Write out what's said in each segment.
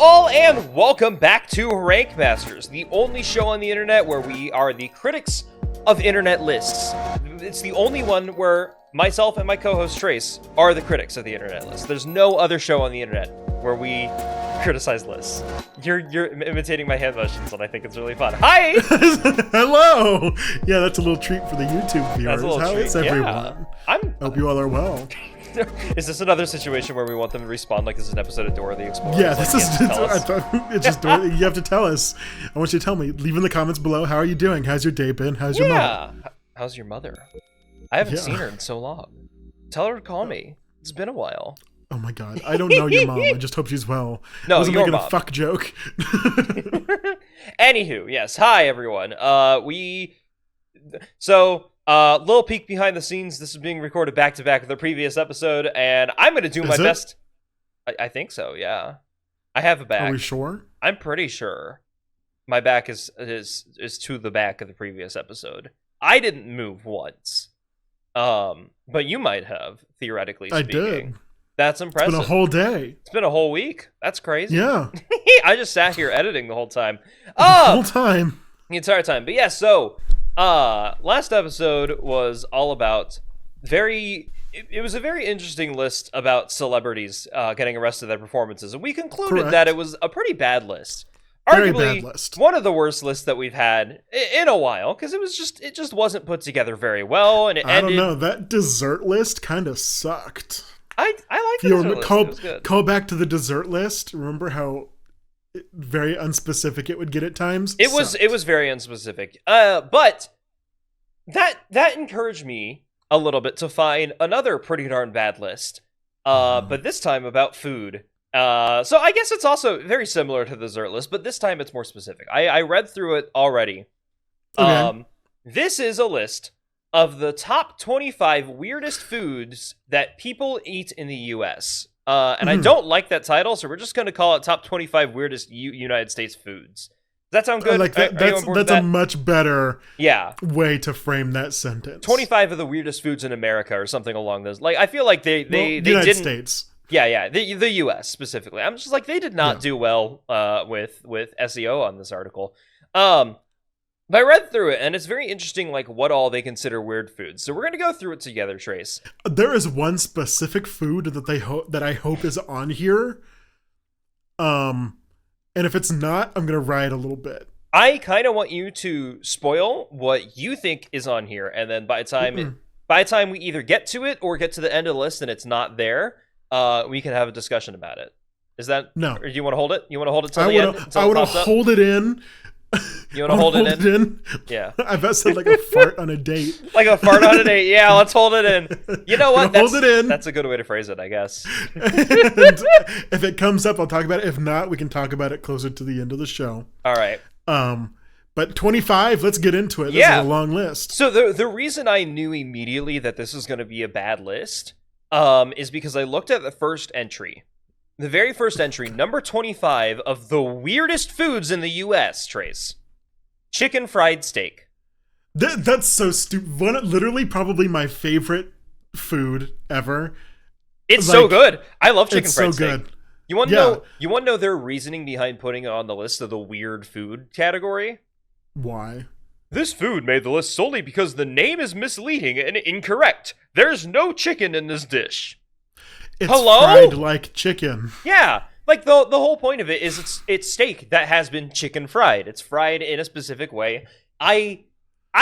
all, and welcome back to Rank Masters, the only show on the internet where we are the critics of internet lists. It's the only one where myself and my co-host Trace are the critics of the internet list. There's no other show on the internet where we criticize lists. You're imitating my hand motions, and I think it's really fun. Hi! Hello! Yeah, that's a little treat for the YouTube viewers. How is everyone? Yeah. Hope you all are well. Is this another situation where we want them to respond like this is an episode of Dora the Explorer? Yeah, this is. It's just Dora. You have to tell us. I want you to tell me. Leave in the comments below. How are you doing? How's your day been? How's your mother? How's your mother? I haven't seen her in so long. Tell her to call me. It's been a while. Oh my god, I don't know your mom. I just hope she's well. No, I wasn't your making mom. a fuck joke. Anywho, yes. Hi everyone. Little peek behind the scenes. This is being recorded back to back with the previous episode, and I'm gonna do my best. I think so. Yeah, I have a back. Are we sure? I'm pretty sure. My back is to the back of the previous episode. I didn't move once. But you might have, theoretically speaking. I did. That's impressive. It's been a whole day. It's been a whole week. That's crazy. Yeah. I just sat here editing the whole time. The whole time. The entire time. But yeah, so last episode was all about it was a very interesting list about celebrities getting arrested for their performances, and we concluded that it was a pretty bad list. Very Arguably bad list. One of the worst lists that we've had in a while, because it just wasn't put together very well, and I don't know, that dessert list kind of sucked. I like the dessert list. It was good. Call back to the dessert list. Remember how very unspecific it would get at times? It was very unspecific. But that encouraged me a little bit to find another pretty darn bad list. But this time about food. So I guess it's also very similar to the dessert list, but this time it's more specific. I read through it already. Okay. This is a list of the top 25 weirdest foods that people eat in the U.S. And I don't like that title, so we're just going to call it top 25 weirdest United States foods. Does that sound good? Like that, that's a much better way to frame that sentence. 25 of the weirdest foods in America or something along those. Like, I feel like they United didn't. States. Yeah, the U.S. specifically. I'm just like, they did not do well with SEO on this article. But I read through it, and it's very interesting, like, what all they consider weird foods. So we're going to go through it together, Trace. There is one specific food that I hope is on here. And if it's not, I'm going to riot a little bit. I kind of want you to spoil what you think is on here, and then by the time we either get to it or get to the end of the list and it's not there, we can have a discussion about it. Is that no? Or do you want to hold it? You want to hold it till the end? I want to hold it in. You want to hold it in? Yeah. I bet said like a fart on a date. Like a fart on a date. Yeah, let's hold it in. You know what? Hold it in. That's a good way to phrase it, I guess. And if it comes up, I'll talk about it. If not, we can talk about it closer to the end of the show. All right. But 25, let's get into it. This is a long list. So the reason I knew immediately that this was going to be a bad list is because I looked at the first entry. The very first entry, number 25 of the weirdest foods in the U.S., Trace. Chicken fried steak. That's so stupid. Literally probably my favorite food ever. It's so good. I love chicken fried steak. It's so good. You want to know their reasoning behind putting it on the list of the weird food category? Why? This food made the list solely because the name is misleading and incorrect. There's no chicken in this dish. It's fried like chicken. Yeah, like the whole point of it is it's steak that has been chicken fried. It's fried in a specific way. I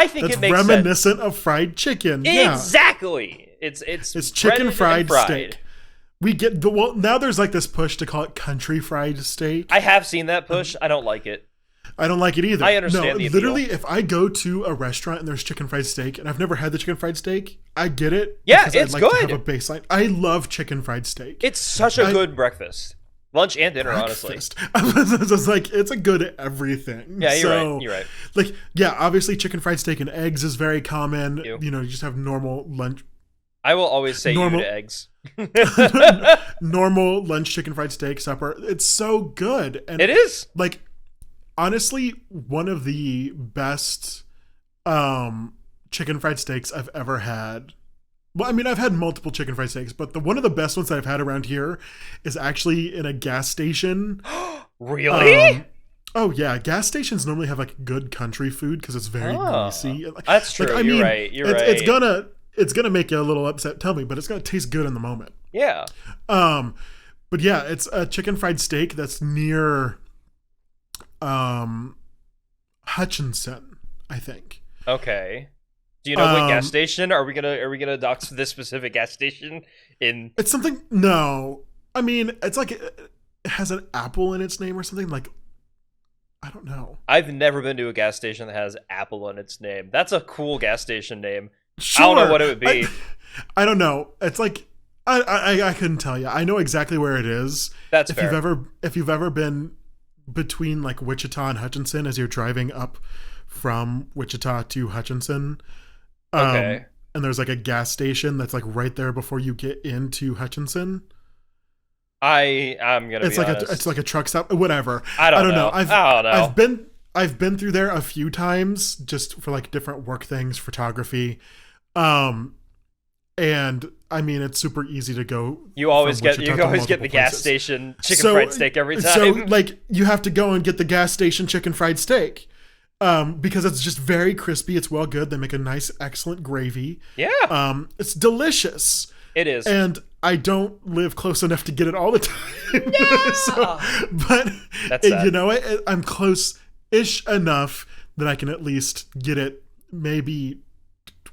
think it makes sense. Reminiscent of fried chicken. Exactly. Yeah. It's chicken fried steak. We get now there's like this push to call it country fried steak. I have seen that push. I don't like it. I don't like it either. I understand the appeal. Literally, if I go to a restaurant and there's chicken fried steak, and I've never had the chicken fried steak, I get it. Yeah, it's I'd like good. To have a baseline. I love chicken fried steak. It's such a good breakfast, lunch and dinner. Breakfast. Honestly, it's like it's a good everything. Yeah, you're right. Like, yeah, obviously, chicken fried steak and eggs is very common. You know, you just have normal lunch. I will always say you to eggs. Normal lunch chicken fried steak supper. It's so good, and it is like. Honestly, one of the best chicken fried steaks I've ever had. Well, I mean, I've had multiple chicken fried steaks, but one of the best ones that I've had around here is actually in a gas station Really? Oh yeah, gas stations normally have like good country food because it's very greasy. That's true. I mean, You're right. It's gonna make you a little upset. Tell me, but it's gonna taste good in the moment. Yeah. But yeah, it's a chicken fried steak that's near, Hutchinson, I think. Okay. Do you know what gas station? Are we gonna dox this specific gas station in? It's something. No, I mean it's like it has an apple in its name or something. Like I don't know. I've never been to a gas station that has apple in its name. That's a cool gas station name. Sure. I don't know what it would be. I don't know. It's like I couldn't tell you. I know exactly where it is. That's fair. If you've ever been between like Wichita and Hutchinson as you're driving up from Wichita to Hutchinson. Okay. And there's like a gas station that's like right there before you get into Hutchinson. I'm gonna it's be like honest. It's like a truck stop. Whatever. I don't know. I don't know. I've been through there a few times just for like different work things, photography. And I mean it's super easy to go. You always get the gas station chicken fried steak every time. So like you have to go and get the gas station chicken fried steak. Because it's just very crispy. It's well good. They make a nice, excellent gravy. Yeah. It's delicious. It is. And I don't live close enough to get it all the time. Yeah. But that's sad. You know, I'm close-ish enough that I can at least get it maybe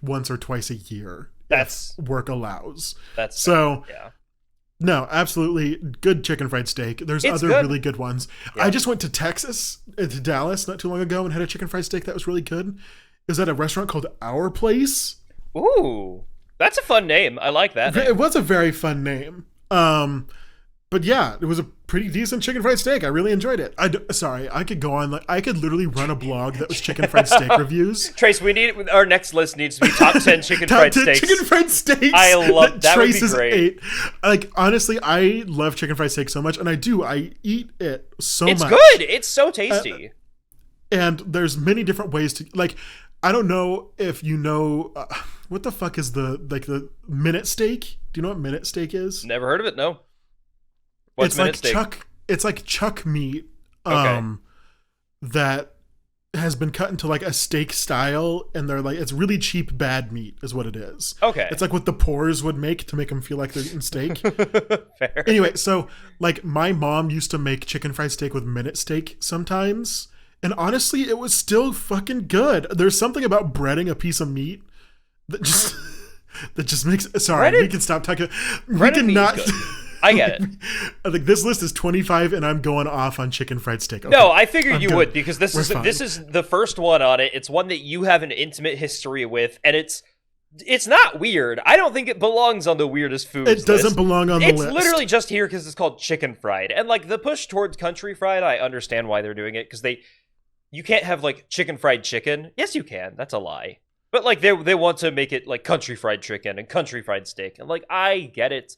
once or twice a year. That's if work allows. That's so. Yeah. No, absolutely good chicken fried steak. There's other really good ones. Yeah. I just went to Texas, to Dallas, not too long ago and had a chicken fried steak that was really good. It was at a restaurant called Our Place. Ooh, that's a fun name. I like that name. It was a very fun name. But yeah, it was a pretty decent chicken fried steak. I really enjoyed it. I could go on. I could literally run a blog that was chicken fried steak reviews. Trace, our next list needs to be top 10 chicken fried steaks. Chicken fried steaks. I love that. Trace would be great. Ate. Like honestly, I love chicken fried steak so much, and I eat it so much. It's good. It's so tasty. And there's many different ways to like. I don't know if you know what the fuck is the minute steak. Do you know what minute steak is? Never heard of it. No. What's it's minute like steak? chuck. It's like chuck meat. Okay. That has been cut into like a steak style, and they're like it's really cheap bad meat is what it is. Okay. It's like what the pores would make to make them feel like they're eating steak. Fair. Anyway, so like my mom used to make chicken fried steak with minute steak sometimes, and honestly, it was still fucking good. There's something about breading a piece of meat that just makes. Sorry, we can stop talking. We cannot. I get it. I think this list is 25, and I'm going off on chicken fried steak. Okay. No, I figured you would because this is the first one on it. It's one that you have an intimate history with, and it's not weird. I don't think it belongs on the weirdest foods. It doesn't belong on the list. It's literally just here because it's called chicken fried, and like the push towards country fried, I understand why they're doing it because you can't have like chicken fried chicken. Yes, you can. That's a lie. But like they want to make it like country fried chicken and country fried steak, and like I get it.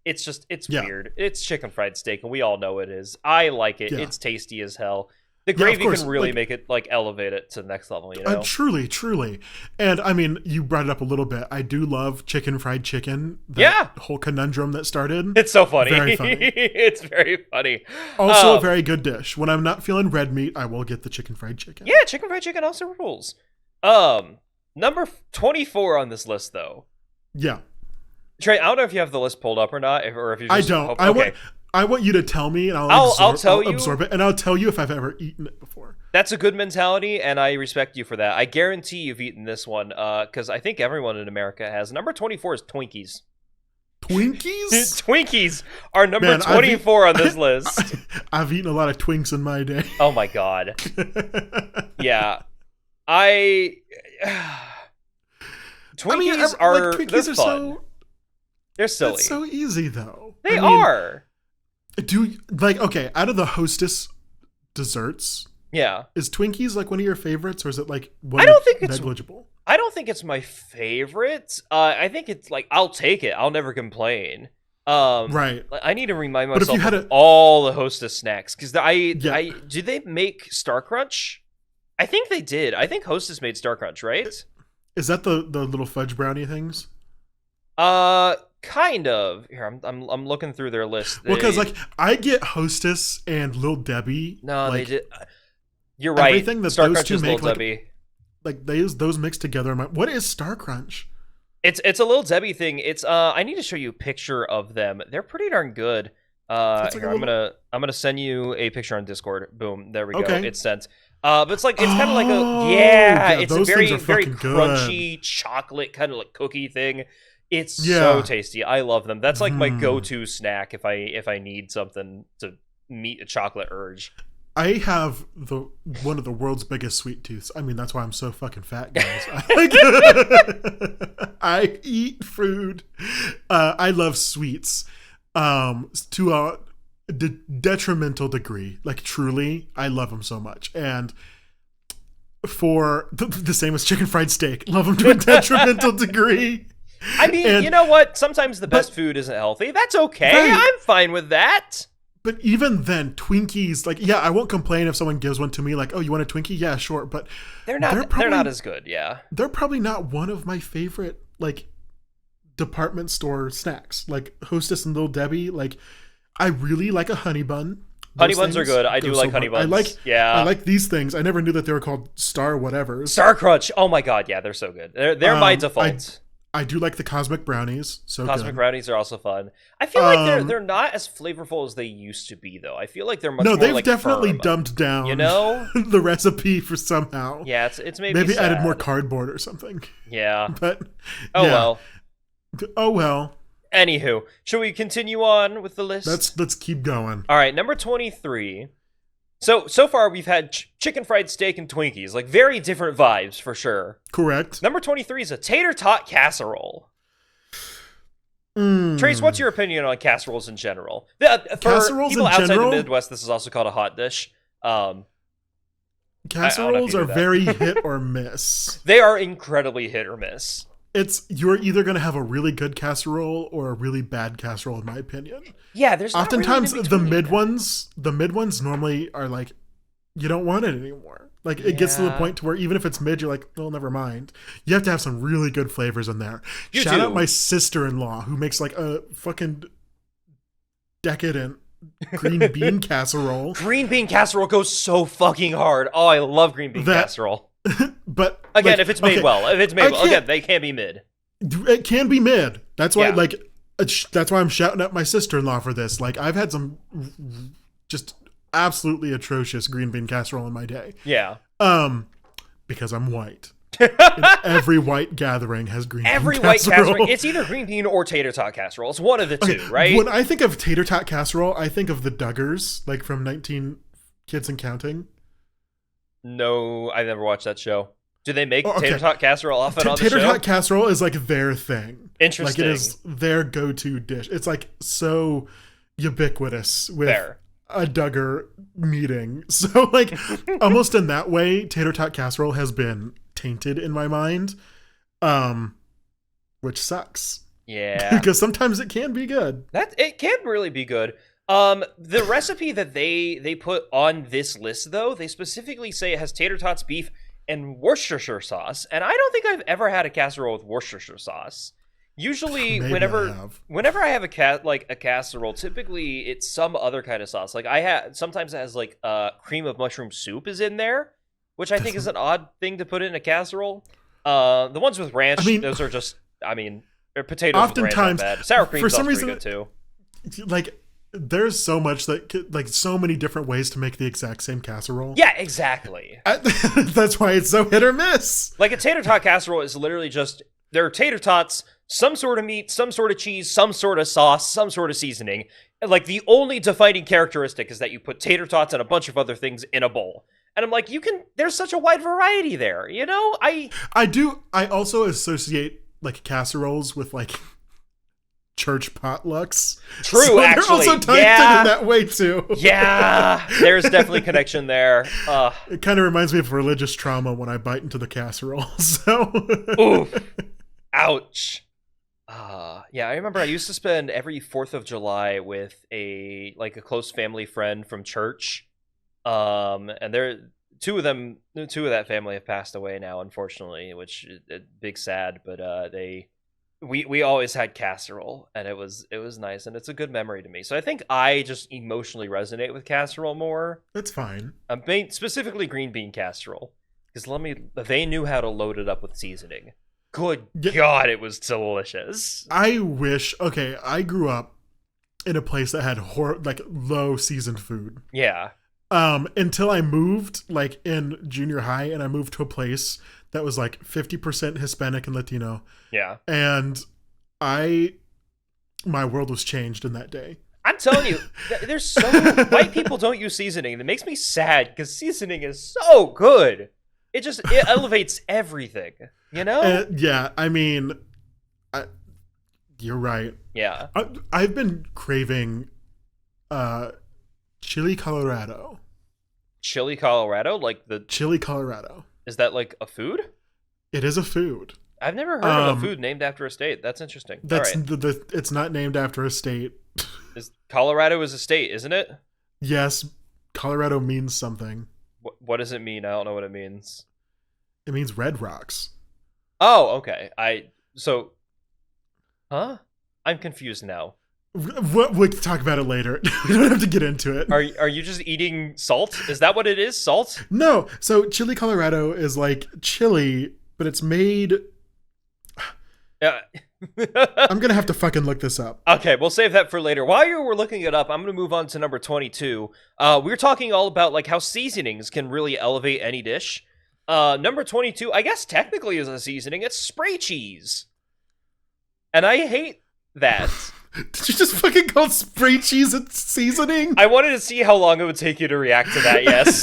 It's just, weird. It's chicken fried steak, and we all know it is. I like it. Yeah. It's tasty as hell. The gravy can really make it, like, elevate it to the next level, you know? Truly, truly. And, I mean, you brought it up a little bit. I do love chicken fried chicken. Whole conundrum that started. It's so funny. Very funny. It's very funny. Also a very good dish. When I'm not feeling red meat, I will get the chicken fried chicken. Yeah, chicken fried chicken also rules. Number 24 on this list, though. Yeah. Trey, I don't know if you have the list pulled up or not, or if you just... I don't. Okay. I want you to tell me, and I'll absorb it, and I'll tell you if I've ever eaten it before. That's a good mentality, and I respect you for that. I guarantee you've eaten this one, because I think everyone in America has. Number 24 is Twinkies. Twinkies? Twinkies are number 24 on this list. I've eaten a lot of Twinks in my day. Oh my god. Yeah. Twinkies are fun. So... They're silly. It's so easy, though. They are. Okay, out of the Hostess desserts, yeah, is Twinkies like one of your favorites, or is it like negligible? I don't think it's my favorite. I think it's like I'll take it. I'll never complain. Right. I need to remind myself of all the Hostess snacks because did they make Star Crunch? I think they did. I think Hostess made Star Crunch, right? Is that the little fudge brownie things? Kind of. Here, I'm looking through their list. Well, because like I get Hostess and Lil Debbie. No, like, they did. You're right. Everything that Star those Crunch two is make, Lil Debbie. like those mixed together. What is Star Crunch? It's a Lil Debbie thing. It's I need to show you a picture of them. They're pretty darn good. Like Here, I'm gonna send you a picture on Discord. Boom, there we go. Okay. It's sent. But it's like it's kind of like yeah, it's a those very things are very fucking good. crunchy chocolate kind of like cookie thing. It's so tasty. I love them. That's like my go-to snack if I need something to meet a chocolate urge. I have one of the world's biggest sweet tooths. I mean, that's why I'm so fucking fat, guys. I eat food. I love sweets to a detrimental degree. Like, truly, I love them so much. And for the same as chicken fried steak, love them to a detrimental degree. I mean, you know what? Sometimes the best food isn't healthy. That's okay. Right. I'm fine with that. But even then, Twinkies, like, yeah, I won't complain if someone gives one to me, like, oh, you want a Twinkie? Yeah, sure. But they're not as good, yeah. They're probably not one of my favorite, like, department store snacks. Like, Hostess and Little Debbie, like, I really like a honey bun. Honey buns are good. I do like honey buns. I like these things. I never knew that they were called Star whatever. Star Crunch. Oh my god, yeah, they're so good. They're my default. I do like the Cosmic Brownies. Cosmic Brownies are also fun. I feel like they're not as flavorful as they used to be, though. I feel like they're much more they've like definitely firm. dumped down. You know, the recipe for somehow. Yeah, it's maybe sad. Added more cardboard or something. Yeah, but well. Oh well. Anywho, shall we continue on with the list? Let's keep going. All right, number 23. So far we've had chicken fried steak and Twinkies, like very different vibes for sure. Correct. Number 23 is a tater-tot casserole. Trace, what's your opinion on casseroles in general? For casseroles people in outside general? the Midwest, this is also called a hot dish. Casseroles are very hit or miss. They are incredibly hit or miss. You're either going to have a really good casserole or a really bad casserole, in my opinion. Yeah, there's not oftentimes really the mid ones normally are like, you don't want it anymore. Like, it gets to the point to where even if it's mid, you're like, well, never mind. You have to have some really good flavors in there. Shout out my sister-in-law who makes like a fucking decadent green bean casserole. Green bean casserole goes so fucking hard. Oh, I love green bean casserole. But again, if it's made well, again, they can be mid. It can be mid. That's why, that's why I'm shouting at my sister-in-law for this. Like, I've had some just absolutely atrocious green bean casserole in my day. Yeah. Because I'm white. And every white gathering has green bean casserole. Every white gathering, it's either green bean or tater-tot casserole. It's one of the two, right? When I think of tater-tot casserole, I think of the Duggars, like from 19 Kids and Counting. No, I never watched that show. Do they make tater-tot casserole often on the show? Tater-tot casserole is like their thing. Interesting. Like, it is their go-to dish. It's like so ubiquitous with a Duggar meeting. So like almost in that way, tater-tot casserole has been tainted in my mind, which sucks. Yeah. Because sometimes it can be good. It can really be good. The recipe that they put on this list, though, they specifically say it has tater tots, beef, and Worcestershire sauce. And I don't think I've ever had a casserole with Worcestershire sauce. Usually, whenever I have a casserole, typically it's some other kind of sauce. Like sometimes it has like cream of mushroom soup is in there, which I think is an odd thing to put in a casserole. The ones with ranch, those are just, potatoes with ranch aren't bad. Sour cream is also pretty good too. Like, there's so much so many different ways to make the exact same casserole. Yeah, exactly. That's why it's so hit or miss. Like, a tater tot casserole is literally just, there are tater tots, some sort of meat, some sort of cheese, some sort of sauce, some sort of seasoning. And like, the only defining characteristic is that you put tater tots and a bunch of other things in a bowl. And I'm like, there's such a wide variety there, you know? I also associate like casseroles with like church potlucks. True, so actually. They're also tied in that way too. Yeah, there's definitely connection there. It kind of reminds me of religious trauma when I bite into the casserole. So, oof, ouch. Yeah, I remember I used to spend every 4th of July with a close family friend from church. And two of that family have passed away now, unfortunately, which is a big sad. But we always had casserole, and it was nice, and it's a good memory to me. So I think I just emotionally resonate with casserole more. That's fine. Specifically green bean casserole, because they knew how to load it up with seasoning. Good God, it was delicious. I wish. Okay, I grew up in a place that had low seasoned food. Yeah. Until I moved like in junior high, and I moved to a place that was like 50% Hispanic and Latino. Yeah. And my world was changed in that day. I'm telling you, there's white people don't use seasoning. That makes me sad because seasoning is so good. It elevates everything, you know? Yeah, I mean, you're right. Yeah. I've been craving chili Colorado. Chili Colorado? Like the chili Colorado. Is that like a food? It is a food. I've never heard of a food named after a state. That's interesting. That's right. It's not named after a state. Colorado is a state, isn't it? Yes, Colorado means something. What does it mean? I don't know what it means. It means red rocks. Oh, okay. Huh? I'm confused now. We can talk about it later. We don't have to get into it. Are you just eating salt? Is that what it is? Salt? No. So chili Colorado is like chili, but it's made. Yeah. I'm gonna have to fucking look this up. Okay, we'll save that for later. While you were looking it up, I'm gonna move on to number 22. We were talking all about like how seasonings can really elevate any dish. Number 22, I guess technically is a seasoning. It's spray cheese, and I hate that. Did you just fucking call spray cheese a seasoning? I wanted to see how long it would take you to react to that, yes.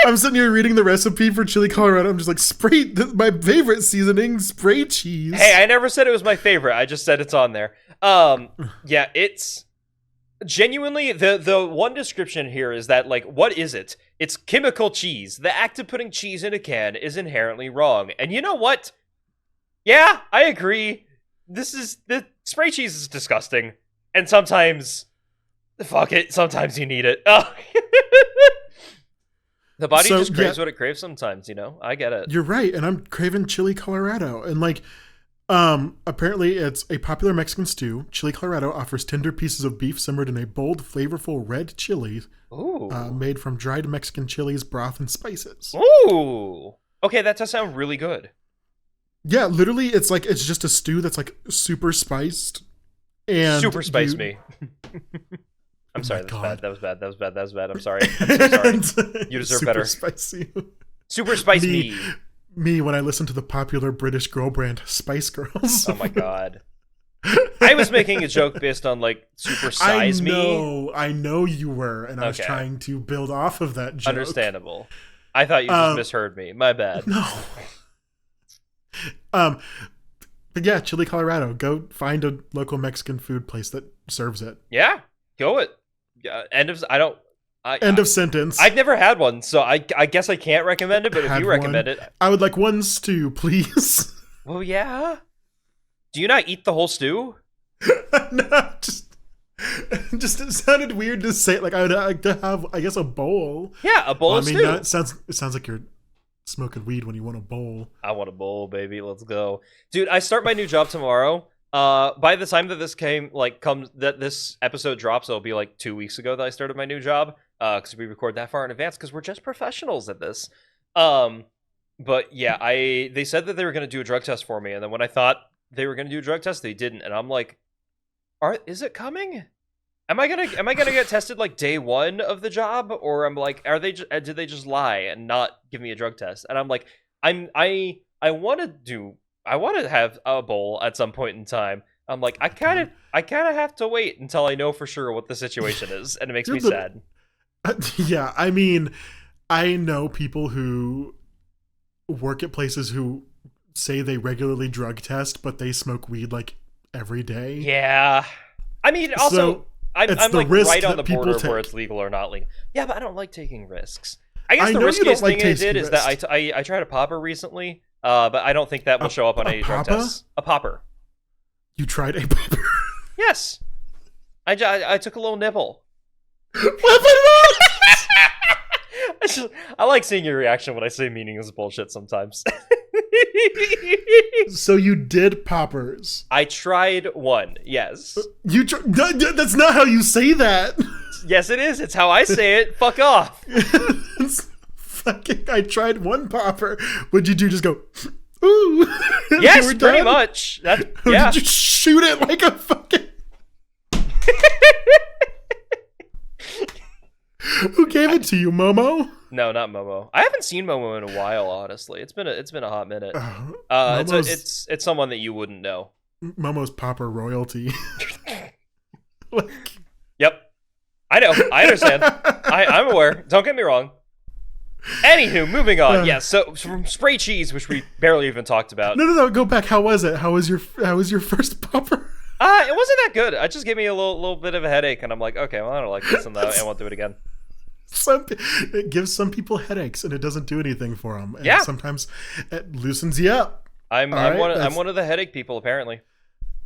I'm sitting here reading the recipe for chili Colorado. I'm just like, my favorite seasoning, spray cheese. Hey, I never said it was my favorite. I just said it's on there. Yeah, it's genuinely, the one description here is that, like, what is it? It's chemical cheese. The act of putting cheese in a can is inherently wrong. And you know what? Yeah, I agree. The spray cheese is disgusting, and sometimes, fuck it, sometimes you need it. Oh. The body just craves what it craves sometimes, you know? I get it. You're right, and I'm craving chili Colorado, and like, apparently it's a popular Mexican stew. Chili Colorado offers tender pieces of beef simmered in a bold, flavorful red chili, made from dried Mexican chilies, broth, and spices. Ooh! Okay, that does sound really good. Yeah, literally, it's just a stew that's like super spiced. And super spiced me. I'm sorry, that was bad. I'm sorry. I'm so sorry. You deserve better. Super spicy. Super spice me when I listen to the popular British girl brand Spice Girls. Oh my god. I was making a joke based on like super size me. I know you were, and I was trying to build off of that joke. Understandable. I thought you just misheard me. My bad. No. But yeah, chili Colorado. Go find a local Mexican food place that serves it. Yeah, go it. End of sentence. I've never had one, so I guess I can't recommend it. But if you recommend it, I would like one stew, please. Well, yeah. Do you not eat the whole stew? No, just it sounded weird to say it. Like I would like to have, I guess, a bowl. Yeah, a bowl of stew. No, it sounds like you're smoking weed when you want a bowl. I want a bowl, baby. Let's go, dude. I start my new job tomorrow. By the time that this episode drops, it'll be like 2 weeks ago that I started my new job. Because we record that far in advance because we're just professionals at this. But yeah, they said that they were gonna do a drug test for me, and then when I thought they were gonna do a drug test, they didn't, and I'm like, is it coming? Am I gonna get tested like day one of the job, or I'm like, did they just lie and not give me a drug test? And I'm like, I want to have a bowl at some point in time. I'm like, I kind of have to wait until I know for sure what the situation is, and it makes me sad. Yeah, I mean, I know people who work at places who say they regularly drug test, but they smoke weed like every day. Yeah, I mean, also. So, I'm like right on the border of where it's legal or not legal. Yeah, but I don't like taking risks. I guess the riskiest thing I did is that I tried a popper recently, but I don't think that will show up on any drug tests. A popper. You tried a popper? Yes. I took a little nibble. I like seeing your reaction when I say meaningless bullshit sometimes. So you did poppers. I tried one, yes. That's not how you say that. Yes, it is. It's how I say it. Fuck off. Fucking, I tried one popper. What'd you do? Just go, ooh. Yes, pretty much. That's, yeah. Or did you shoot it like a fucking... Who gave it to you, Momo? No, not Momo. I haven't seen Momo in a while, honestly. It's been a hot minute. It's someone that you wouldn't know. Momo's popper royalty. Like... Yep. I know. I understand. I'm aware. Don't get me wrong. Anywho, moving on. Yes, so from spray cheese, which we barely even talked about. No. Go back. How was it? How was your first popper? It wasn't that good. It just gave me a little bit of a headache, and I'm like, okay, well, I don't like this, and I won't do it again. It gives some people headaches, and it doesn't do anything for them. And yeah. Sometimes it loosens you up. I'm one of the headache people, apparently.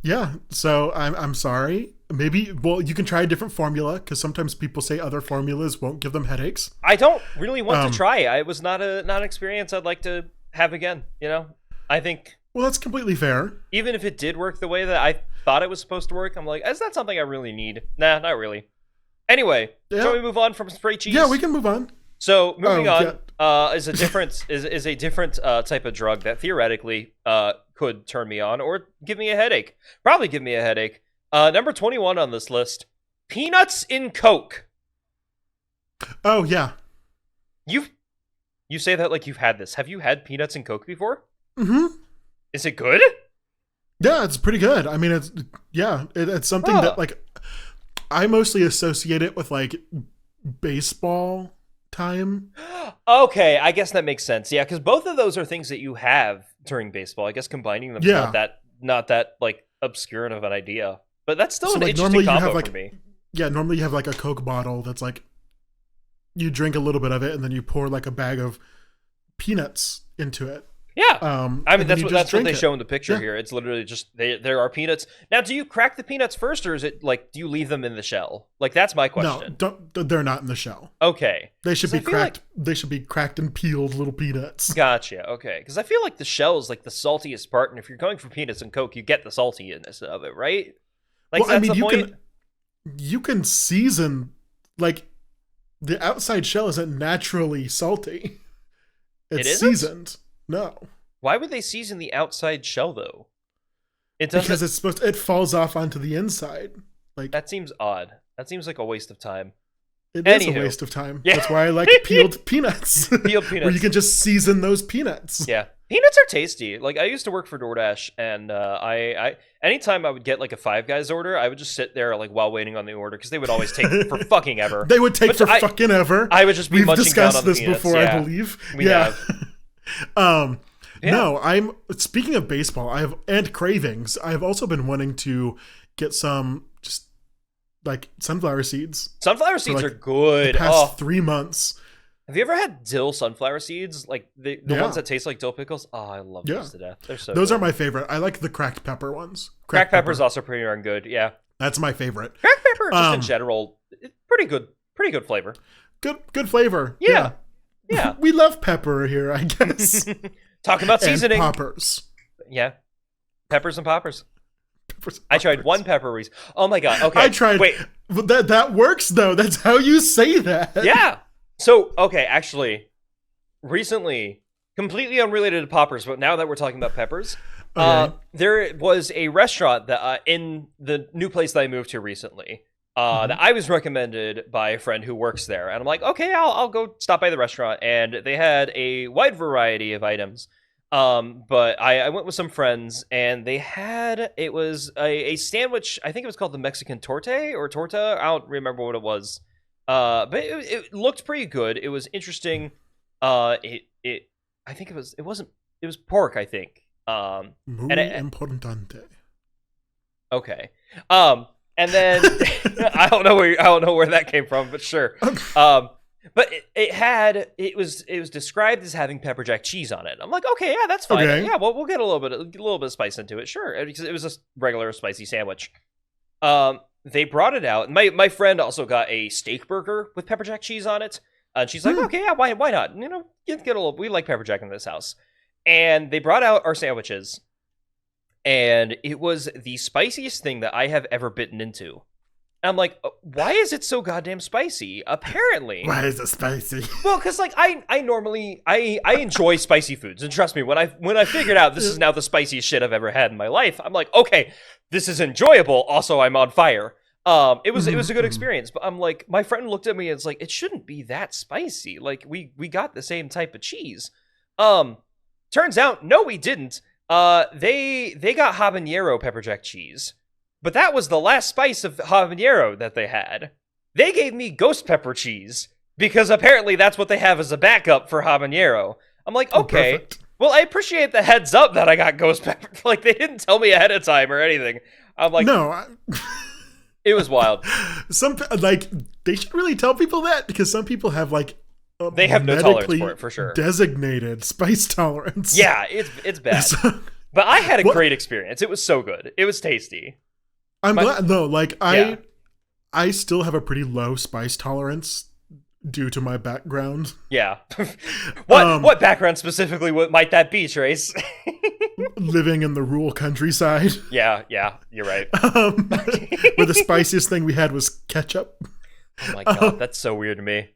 Yeah. So I'm sorry. Maybe, well, you can try a different formula, because sometimes people say other formulas won't give them headaches. I don't really want to try. It was not an experience I'd like to have again. You know, I think. Well, that's completely fair. Even if it did work the way that I thought it was supposed to work, I'm like, is that something I really need? Nah, not really. Anyway, shall we move on from spray cheese? Yeah, we can move on. So moving on is a different type of drug that theoretically could turn me on or give me a headache. Probably give me a headache. Number 21 on this list: peanuts in Coke. Oh yeah. You say that like you've had this. Have you had peanuts in Coke before? Mm-hmm. Is it good? Yeah, it's pretty good. I mean, it's something that like I mostly associate it with like baseball time. Okay, I guess that makes sense. Yeah, because both of those are things that you have during baseball. I guess combining them is not that like obscure of an idea, but that's still an interesting combo for me. Yeah, normally you have like a Coke bottle that's like you drink a little bit of it and then you pour like a bag of peanuts into it. Yeah, I mean that's what they show in the picture here. It's literally just there are peanuts. Now, do you crack the peanuts first, or is it like do you leave them in the shell? Like that's my question. No, they're not in the shell. Okay, they should be cracked. They should be cracked and peeled little peanuts. Gotcha. Okay, because I feel like the shell is like the saltiest part, and if you're going for peanuts and Coke, you get the saltiness of it, right? Like well, I mean, you can season like the outside shell isn't naturally salty. It's seasoned. No. Why would they season the outside shell though? Because it falls off onto the inside. Like that seems odd. That seems like a waste of time. It is a waste of time. Yeah. That's why I like peeled peanuts. Peeled peanuts. Where you can just season those peanuts. Yeah. Peanuts are tasty. Like I used to work for DoorDash, and I anytime I would get like a Five Guys order, I would just sit there like while waiting on the order because they would always take for fucking ever. They would take fucking ever. I would just be munching down on the peanuts. We've discussed this before, I believe. We have. Yeah. No, I'm speaking of baseball. And cravings. I've also been wanting to get some just like sunflower seeds. Sunflower seeds are good. The past 3 months. Have you ever had dill sunflower seeds? Like the ones that taste like dill pickles? Oh, I love those to death. They're so Those good. are my favorite. I like the cracked pepper ones. Cracked pepper's also pretty darn good, yeah. That's my favorite. Cracked pepper, just in general, pretty good flavor. Good flavor. Yeah. We love pepper here, I guess. Talk about seasoning. And poppers. Yeah. Peppers and poppers. I tried one pepper Reese. Oh my god. Okay. I tried. Wait. That works though. That's how you say that. Yeah. So, okay, actually, recently, completely unrelated to poppers, but now that we're talking about peppers, there was a restaurant that in the new place that I moved to recently that I was recommended by a friend who works there. And I'm like, okay, I'll go stop by the restaurant. And they had a wide variety of items. But I went with some friends, and they had, it was a sandwich. I think it was called the Mexican torta or torta. I don't remember what it was. But it looked pretty good. It was interesting. I think it was pork, I think. Muy importante. Okay. And then I don't know where that came from, but sure. But it was described as having pepper jack cheese on it. I'm like, okay, yeah, that's fine. Okay. Yeah, well, we'll get a little bit of spice into it, sure, because it was a regular spicy sandwich. They brought it out. My friend also got a steak burger with pepper jack cheese on it, and she's like, okay, yeah, why not? You know, get a little. We like pepper jack in this house, And they brought out our sandwiches, and it was the spiciest thing that I have ever bitten into. And I'm like, why is it so goddamn spicy? Apparently. Why is it spicy? Well, because like I normally enjoy spicy foods, and trust me, when I figured out this is now the spiciest shit I've ever had in my life, I'm like, okay, this is enjoyable. Also, I'm on fire. It was a good experience, but I'm like, my friend looked at me and it's like, it shouldn't be that spicy. Like we got the same type of cheese. Turns out, no, we didn't. They got habanero pepper jack cheese. But that was the last spice of habanero that they had. They gave me ghost pepper cheese, because apparently that's what they have as a backup for habanero. I'm like, okay, well, I appreciate the heads up that I got ghost pepper. Like, they didn't tell me ahead of time or anything. I'm like, no. It was wild. They should really tell people that, because some people have, like, they have no tolerance for it, for sure. Designated spice tolerance. Yeah, it's bad. But I had a great experience. It was so good. It was tasty. I'm glad, though. Like, I still have a pretty low spice tolerance due to my background. Yeah. What background specifically might that be, Trace? Living in the rural countryside. Yeah, you're right. Where the spiciest thing we had was ketchup. Oh my god, that's so weird to me.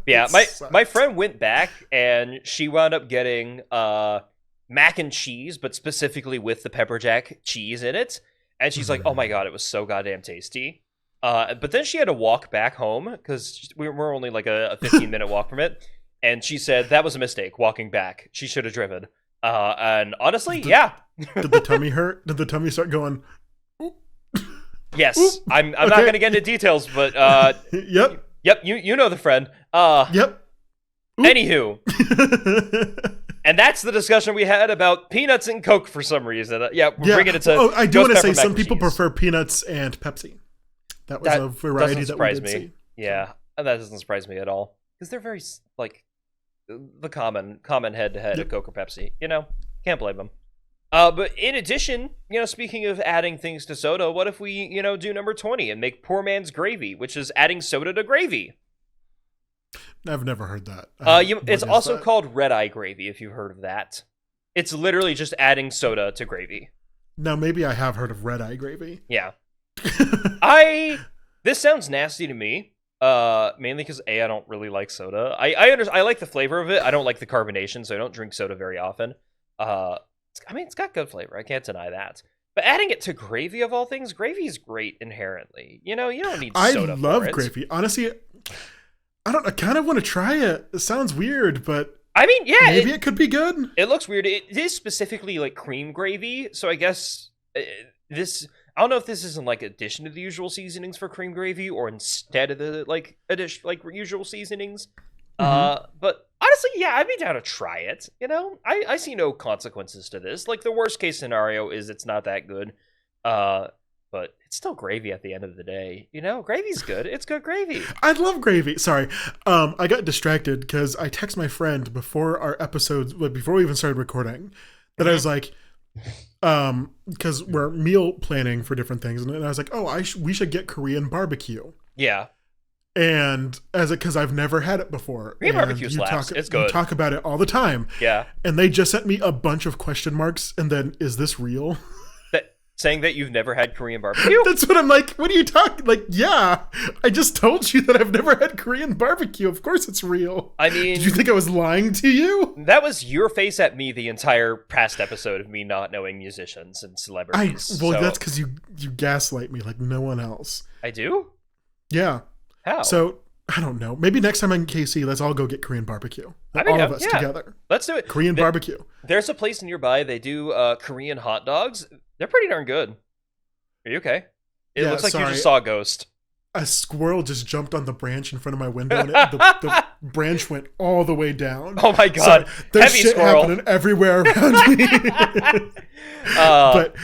Yeah, my friend went back and she wound up getting mac and cheese, but specifically with the pepper jack cheese in it. And she's like, oh my god, it was so goddamn tasty. But then she had to walk back home, because we're only like a 15-minute walk from it. And she said that was a mistake, walking back. She should have driven. And honestly, yeah. Did the tummy hurt? Did the tummy start going? Oop. Yes. Oop. I'm not going to get into details, but... Yep. Yep, you know the friend. Yep. Oop. Anywho. And that's the discussion we had about peanuts and Coke for some reason. We're bringing it to... I do want to say some people prefer peanuts and Pepsi. That was a variety that we did see. Yeah, that doesn't surprise me at all. Because they're very, like, the common head-to-head of Coke or Pepsi. You know, can't blame them. But in addition, speaking of adding things to soda, what if we, do number 20 and make poor man's gravy, which is adding soda to gravy? I've never heard that. It's also called red eye gravy, if you've heard of that. It's literally just adding soda to gravy. Now, maybe I have heard of red eye gravy. Yeah. This sounds nasty to me. Mainly because I don't really like soda. I like the flavor of it. I don't like the carbonation, so I don't drink soda very often. It's got good flavor. I can't deny that. But adding it to gravy, of all things, gravy is great inherently. You don't need soda. I love gravy. Honestly, I kind of want to try it. It sounds weird, but maybe it could be good. It looks weird. It is specifically like cream gravy, so I guess this. I don't know if this is in like addition to the usual seasonings for cream gravy or instead of the usual seasonings. But honestly, I'd be down to try it. I see no consequences to this. Like, the worst case scenario is it's not that good. But it's still gravy at the end of the day. Gravy's good. It's good gravy. I love gravy. Sorry. I got distracted because I texted my friend before our episodes, before we even started recording, that I was like, because we're meal planning for different things. And I was like, we should get Korean barbecue. Yeah. And because I've never had it before. Korean barbecue slaps. It's good. You talk about it all the time. Yeah. And they just sent me a bunch of question marks. And then, is this real? Saying that you've never had Korean barbecue? That's what I'm like, what are you talking? Like, yeah, I just told you that I've never had Korean barbecue. Of course it's real. I mean... Did you think I was lying to you? That was your face at me the entire past episode of me not knowing musicians and celebrities. That's because you gaslight me like no one else. I do? Yeah. How? So, I don't know. Maybe next time I'm in KC, let's all go get Korean barbecue. All of us together. Let's do it. Korean barbecue. There's a place nearby. They do Korean hot dogs. They're pretty darn good. Are you okay? It looks like you just saw a ghost. A squirrel just jumped on the branch in front of my window, and the branch went all the way down. Oh my god! There's shit happening everywhere around me. But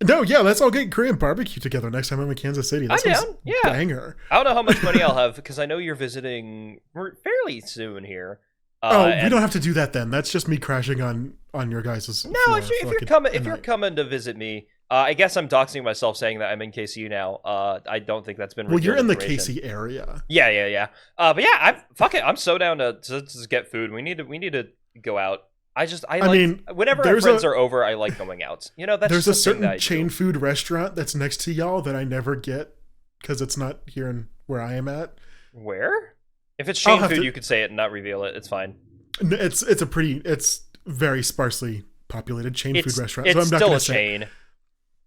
no, let's all get Korean barbecue together next time I'm in Kansas City. That sounds banger. I don't know how much money I'll have because I know you're visiting fairly soon here. We don't have to do that then. That's just me crashing on your guys' No, if you're coming to visit me, I guess I'm doxing myself saying that I'm in KC now. I don't think that's been. Well, you're in the KC area. Yeah. But yeah, fuck it. I'm so down to just get food. We need to go out I mean, whenever our friends are over, I like going out. You know, that's there's just a certain chain food restaurant that's next to y'all that I never get because it's not here in where I am at. Where? If it's chain food, you could say it and not reveal it. It's fine. It's very sparsely populated chain food restaurant. It's so I'm not still gonna a say chain.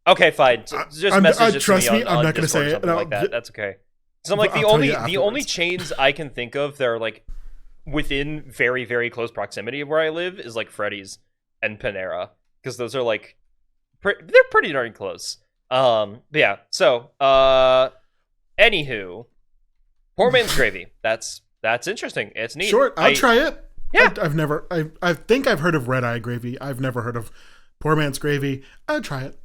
Okay, fine. Just message it trust to me me, on I'm not going to say it. Like that. That's okay. So I'm like the only chains I can think of that are like within very, very close proximity of where I live is like Freddy's and Panera, because those are like they're pretty darn close. But yeah. So anywho, poor man's gravy. That's interesting. It's neat. Sure, I'll try it. Yeah, I think I've heard of red eye gravy. I've never heard of poor man's gravy. I'll try it.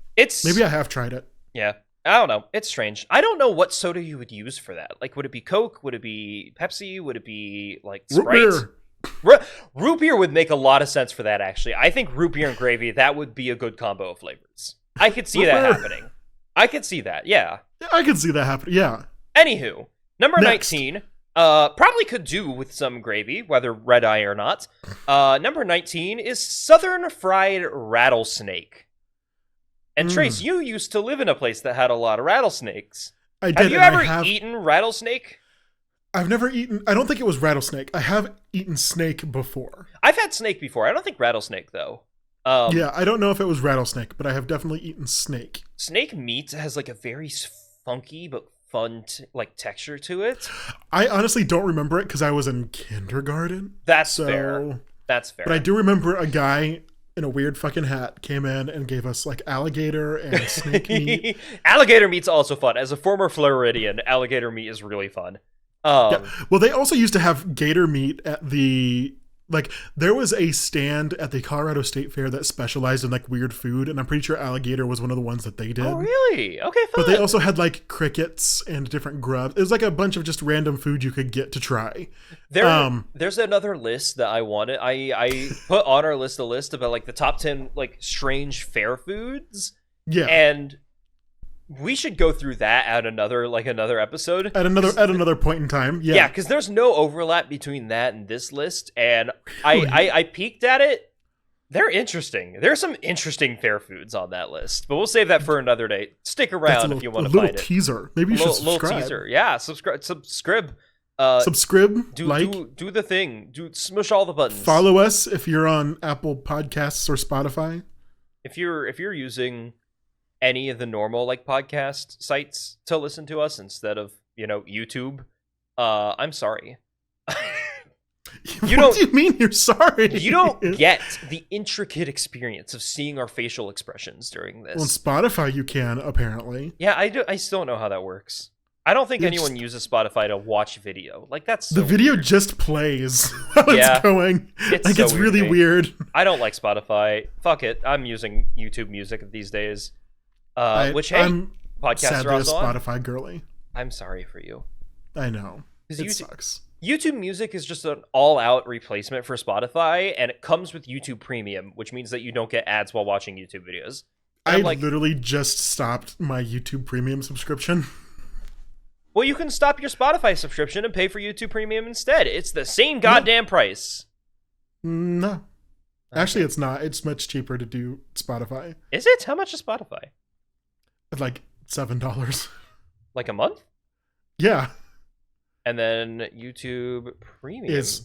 Maybe I have tried it. Yeah. I don't know. It's strange. I don't know what soda you would use for that. Like, would it be Coke? Would it be Pepsi? Would it be, like, Sprite? Root beer would make a lot of sense for that, actually. I think root beer and gravy, that would be a good combo of flavors. I could see that happening. I could see that, yeah. I could see that happening, yeah. Anywho, number 19, probably could do with some gravy, whether red eye or not. Number 19 is Southern Fried Rattlesnake. And Trace, you used to live in a place that had a lot of rattlesnakes. I did. Have you ever eaten rattlesnake? I've never eaten. I don't think it was rattlesnake. I have eaten snake before. I've had snake before. I don't think rattlesnake though. Yeah, I don't know if it was rattlesnake, but I have definitely eaten snake. Snake meat has like a very funky but fun like texture to it. I honestly don't remember it because I was in kindergarten. That's fair. That's fair. But I do remember a guy in a weird fucking hat came in and gave us like alligator and snake meat. Alligator meat's also fun. As a former Floridian, alligator meat is really fun. Yeah. Well, they also used to have gator meat at the there was a stand at the Colorado State Fair that specialized in like weird food, and I'm pretty sure alligator was one of the ones that they did. Oh, really? Okay, fun. But they also had like crickets and different grubs. It was like a bunch of just random food you could get to try. There's another list that I wanted. I put on our list a list about like the top 10 like strange fair foods. Yeah. And we should go through that at another episode. At another point in time. Yeah. Yeah, because there's no overlap between that and this list. And I peeked at it. They're interesting. There's some interesting fair foods on that list. But we'll save that for another day. Stick around if you want to find it. A little teaser. Maybe you should subscribe. Little teaser. Yeah, subscribe. Subscribe. Do the thing. Smush all the buttons. Follow us if you're on Apple Podcasts or Spotify. If you're using any of the normal like podcast sites to listen to us instead of YouTube, I'm sorry. What do you mean you're sorry? You don't get the intricate experience of seeing our facial expressions during this. On Spotify you can, apparently. Yeah, I still don't know how that works. I don't think anyone uses Spotify to watch video. Like that's so the video weird. Just plays while it's going. It's really weird. I don't like Spotify. Fuck it. I'm using YouTube Music these days. I'm podcasts are also Spotify on. Girly. I'm sorry for you. I know. It sucks. YouTube Music is just an all-out replacement for Spotify, and it comes with YouTube Premium, which means that you don't get ads while watching YouTube videos. And I literally just stopped my YouTube Premium subscription. Well, you can stop your Spotify subscription and pay for YouTube Premium instead. It's the same goddamn price. No. Actually, it's not. It's much cheaper to do Spotify. Is it? How much is Spotify? Like $7. Like a month? Yeah. And then YouTube Premium is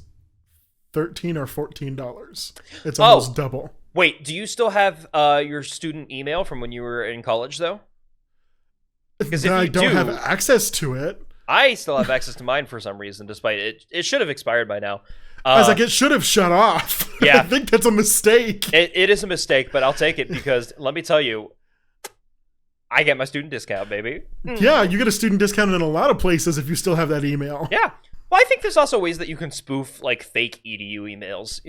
$13 or $14. It's almost double. Wait, do you still have your student email from when you were in college, though? Because I don't have access to it. I still have access to mine for some reason, despite it. It should have expired by now. I was like, it should have shut off. Yeah. I think that's a mistake. It is a mistake, but I'll take it because let me tell you, I get my student discount, baby. Yeah, you get a student discount in a lot of places if you still have that email. Yeah. Well, I think there's also ways that you can spoof like fake EDU emails,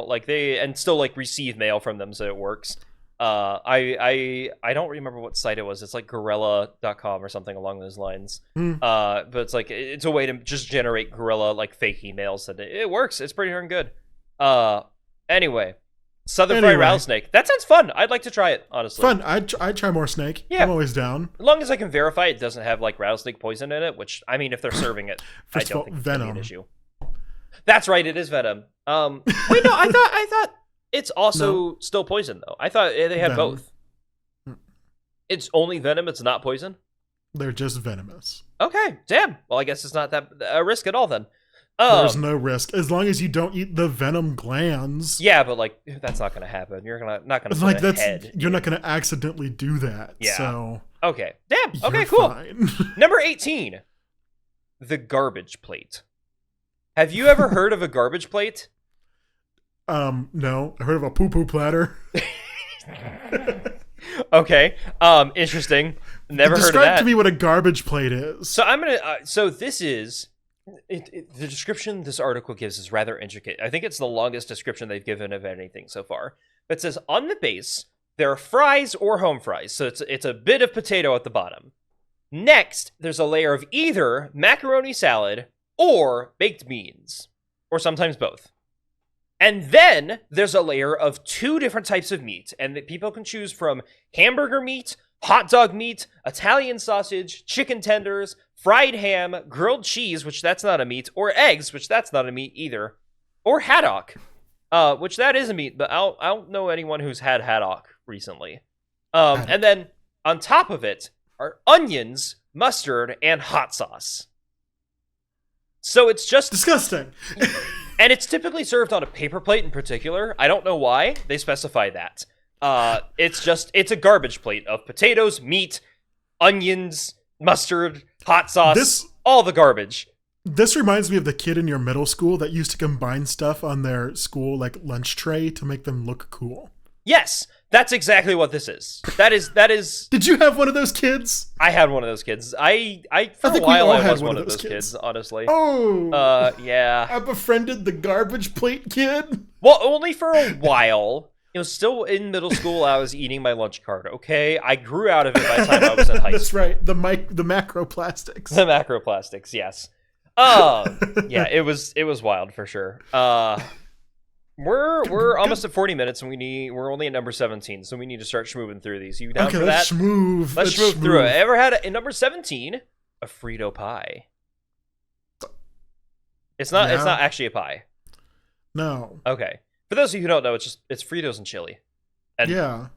like and still like receive mail from them so it works. I don't remember what site it was. It's like Gorilla.com or something along those lines. But it's like it's a way to just generate Gorilla like fake emails, and it works. It's pretty darn good. Anyway, Southern Fried Rattlesnake. That sounds fun. I'd like to try it, honestly. Fun. I'd try more snake. Yeah. I'm always down. As long as I can verify it doesn't have like rattlesnake poison in it, which I mean, if they're serving it, I don't think it's gonna be an issue. That's right. It is venom. Wait, no, I thought It's also still poison, though. I thought they had Venom. both. It's only venom, it's not poison? They're just venomous. Okay, damn. Well, I guess it's not that a risk at all, then. There's no risk. As long as you don't eat the venom glands. Yeah, but, like, that's not going to happen. You're not going to Like, put a head. you're not going to accidentally do that. Yeah. So. Okay, damn. Okay, You're cool. fine. Number 18. The garbage plate. Have you ever heard of a garbage plate? No. I heard of a poo-poo platter. Okay. Interesting. Never heard of that. Describe to me what a garbage plate is. So I'm gonna. So this is the description this article gives is rather intricate. I think it's the longest description they've given of anything so far. But it says on the base there are fries or home fries. So it's a bit of potato at the bottom. Next, there's a layer of either macaroni salad or baked beans, or sometimes both. And then there's a layer of 2 different types of meat, and that people can choose from hamburger meat, hot dog meat, Italian sausage, chicken tenders, fried ham, grilled cheese, which that's not a meat, or eggs, which that's not a meat either, or haddock, which that is a meat, but I don't know anyone who's had haddock recently. And then on top of it are onions, mustard, and hot sauce. So it's just disgusting. And it's typically served on a paper plate in particular. I don't know why they specify that. It's a garbage plate of potatoes, meat, onions, mustard, hot sauce, all the garbage. This reminds me of the kid in your middle school that used to combine stuff on their school like lunch tray to make them look cool. Yes, that's exactly what this is. That is. Did you have one of those kids? I had one of those kids. I for a while I was one of those kids, honestly. Oh. Yeah. I befriended the garbage plate kid. Well, only for a while. It was still in middle school. I was eating my lunch card. Okay, I grew out of it by the time I was in high school. That's right. The macroplastics. The macroplastics. Yes. Yeah. It was wild for sure. We're almost at 40 minutes, and we're only at number 17, so we need to start schmooving through these. You down for that? Let's schmoove. Let's schmoove through it. Ever had in number 17 a Frito pie? It's not actually a pie. No. Okay. For those of you who don't know, it's Fritos and chili. And yeah.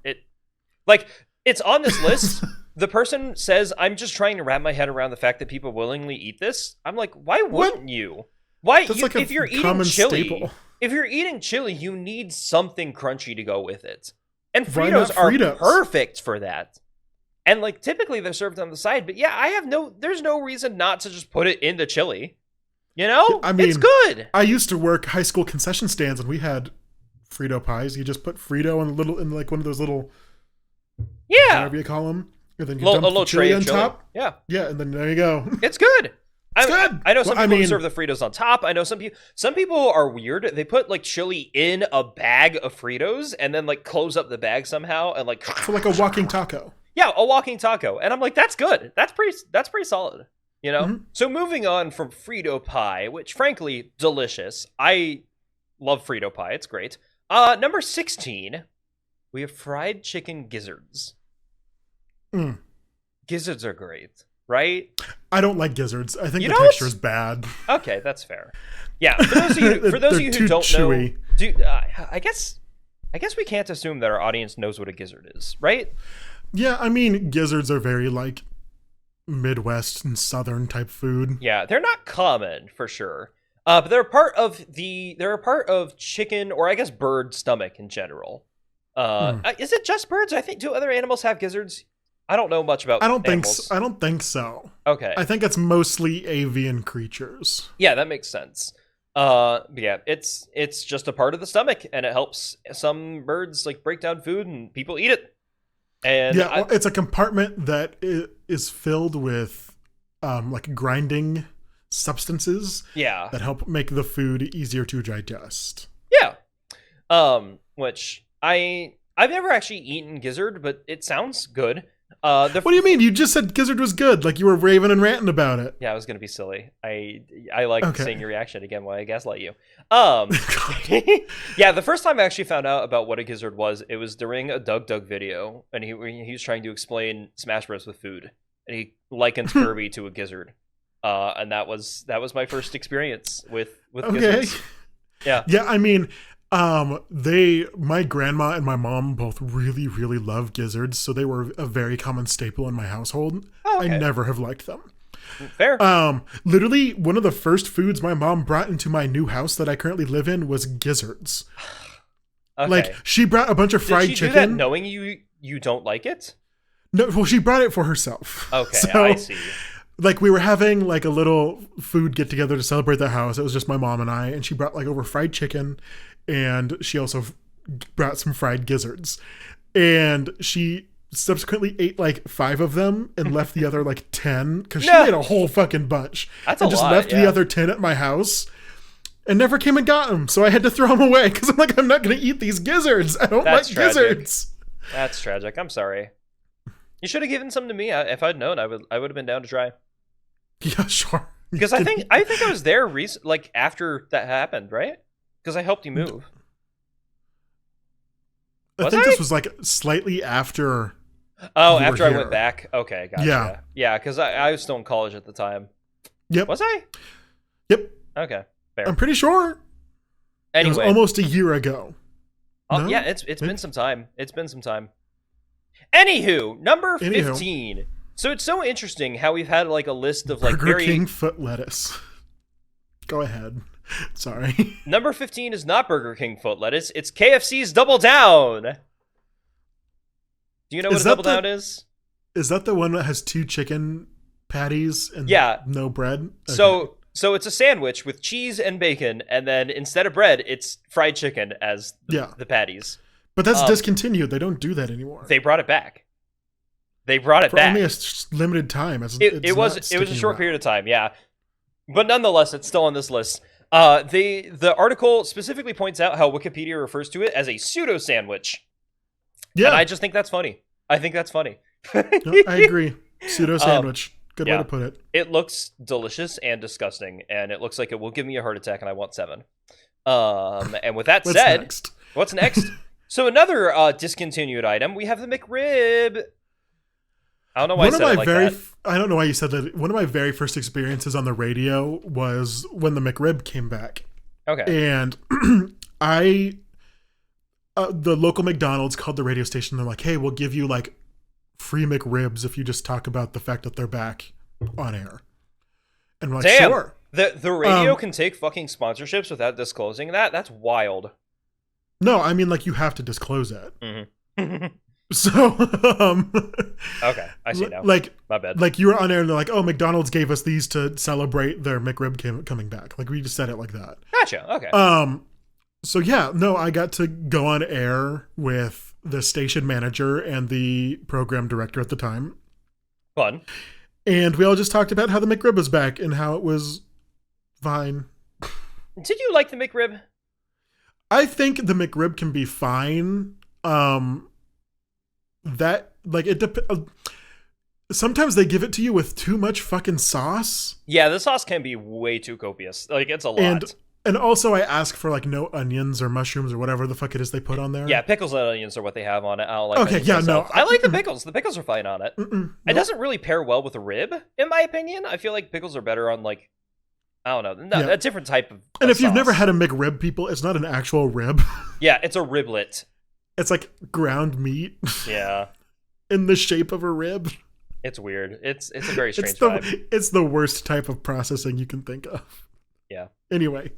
It's on this list. The person says, "I'm just trying to wrap my head around the fact that people willingly eat this." I'm like, why wouldn't you? Why? If you're eating chili, staple. If you're eating chili, you need something crunchy to go with it. And Fritos are perfect for that. And like typically they're served on the side, but yeah, there's no reason not to just put it in the chili. You know? I mean, it's good. I used to work high school concession stands and we had Frito pies. You just put Frito in like one of those little, whatever you call them, and then you dump the chili on top. Yeah. Yeah, and then there you go. It's good. It's good. I know some people who serve the Fritos on top. I know some people are weird. They put like chili in a bag of Fritos and then like close up the bag somehow and like so like a walking taco. Yeah, a walking taco. And I'm like, that's good. That's pretty solid. You know? Mm-hmm. So moving on from Frito pie, which frankly, delicious. I love Frito pie. It's great. Number 16, we have fried chicken gizzards. Gizzards are great, right? I don't like gizzards. I think the texture is bad. Okay, that's fair. Yeah, for those of you who don't chewy. Know, I guess we can't assume that our audience knows what a gizzard is, right? Yeah, I mean, gizzards are very like Midwest and Southern type food. Yeah, they're not common for sure. But they're a part of chicken, or I guess bird stomach in general. Is it just birds? I think, do other animals have gizzards? I don't know much about animals. I don't think so. Okay. I think it's mostly avian creatures. Yeah, that makes sense. Yeah, it's just a part of the stomach, and it helps some birds like break down food, and people eat it. And yeah, it's a compartment that is filled with like grinding substances. Yeah. That help make the food easier to digest. Yeah. Which I've never actually eaten gizzard, but it sounds good. What do you mean? You just said gizzard was good, like you were raving and ranting about it. Yeah, I was gonna be silly. I like seeing your reaction again while I gaslight you. Yeah, the first time I actually found out about what a gizzard was, it was during a Doug video, and he was trying to explain Smash Bros with food, and he likens Kirby to a gizzard, and that was my first experience with gizzards. Yeah. I mean, My grandma and my mom both really, really love gizzards, so they were a very common staple in my household. Oh, okay. I never have liked them. Fair. Literally, one of the first foods my mom brought into my new house that I currently live in was gizzards. Okay. Like, she brought a bunch of fried Did she chicken. do that knowing you don't like it? No, well, she brought it for herself. Okay, So, I see. like, we were having like a little food get together to celebrate the house. It was just my mom and I, and she brought like over fried chicken, and she also brought some fried gizzards, and she subsequently ate like 5 of them and left the other like 10 because she made a whole fucking bunch. That's and a just lot, left yeah. the other 10 at my house and never came and got them. So I had to throw them away because I'm like, I'm not going to eat these gizzards. I don't That's like tragic. gizzards. That's tragic. I'm sorry. You should have given some to me. If I'd known, I would have been down to try. Yeah, sure. Because I think I was there like after that happened, right? Because I helped you move. I think this was like slightly after. Oh, you after were I here. went back. Okay, gotcha. Yeah. Yeah, because I was still in college at the time. Yep. Was I? Yep. Okay, fair. I'm pretty sure. It was Anyway, almost a year ago. No? yeah, it's been some time. It's been some time. Anywho, number 15. So it's so interesting how we've had like a list of like Burger King foot lettuce. Go ahead. Sorry. Number 15 is not Burger King foot lettuce. It's KFC's Double Down. Do you know what a Double Down is? Is that the one that has 2 chicken patties and no bread? Okay. So it's a sandwich with cheese and bacon, and then instead of bread, it's fried chicken as the patties. But that's discontinued. They don't do that anymore. They brought it back. They brought it for back. only a limited time. It was a short period of time, yeah. But nonetheless, it's still on this list. The article specifically points out how Wikipedia refers to it as a pseudo sandwich. Yeah, and I just think that's funny. I think that's funny. No, I agree. Pseudo sandwich. Good way to put it. It looks delicious and disgusting, and it looks like it will give me a heart attack, and I want 7. And with that said, what's next? So another discontinued item, we have the McRib. I don't know why I said it like that. I don't know why you said that. One of my very first experiences on the radio was when the McRib came back. Okay. And the local McDonald's called the radio station. They're like, hey, we'll give you like free McRibs if you just talk about the fact that they're back on air. And we're like, damn, sure. The radio can take fucking sponsorships without disclosing that? That's wild. No, I mean, like, you have to disclose it. Mm-hmm. So, okay, I see now. Like, my bad. Like, you were on air and they're like, oh, McDonald's gave us these to celebrate their McRib coming back. Like, we just said it like that. Gotcha, okay. So yeah, no, I got to go on air with the station manager and the program director at the time. Fun. And we all just talked about how the McRib was back and how it was fine. Did you like the McRib? I think the McRib can be fine. That, like, sometimes they give it to you with too much fucking sauce. Yeah, the sauce can be way too copious. Like, it's a lot. And also I ask for, like, no onions or mushrooms or whatever the fuck it is they put on there. Yeah, pickles and onions are what they have on it. I don't like okay, yeah, myself. no. I like the pickles. The pickles are fine on it. No. It doesn't really pair well with a rib, in my opinion. I feel like pickles are better on, like, I don't know, a different type of And if sauce. you've never had a McRib, people, it's not an actual rib. Yeah, it's a riblet. It's like ground meat. Yeah. In the shape of a rib. It's weird. It's a very strange vibe. It's the worst type of processing you can think of. Yeah. Anyway.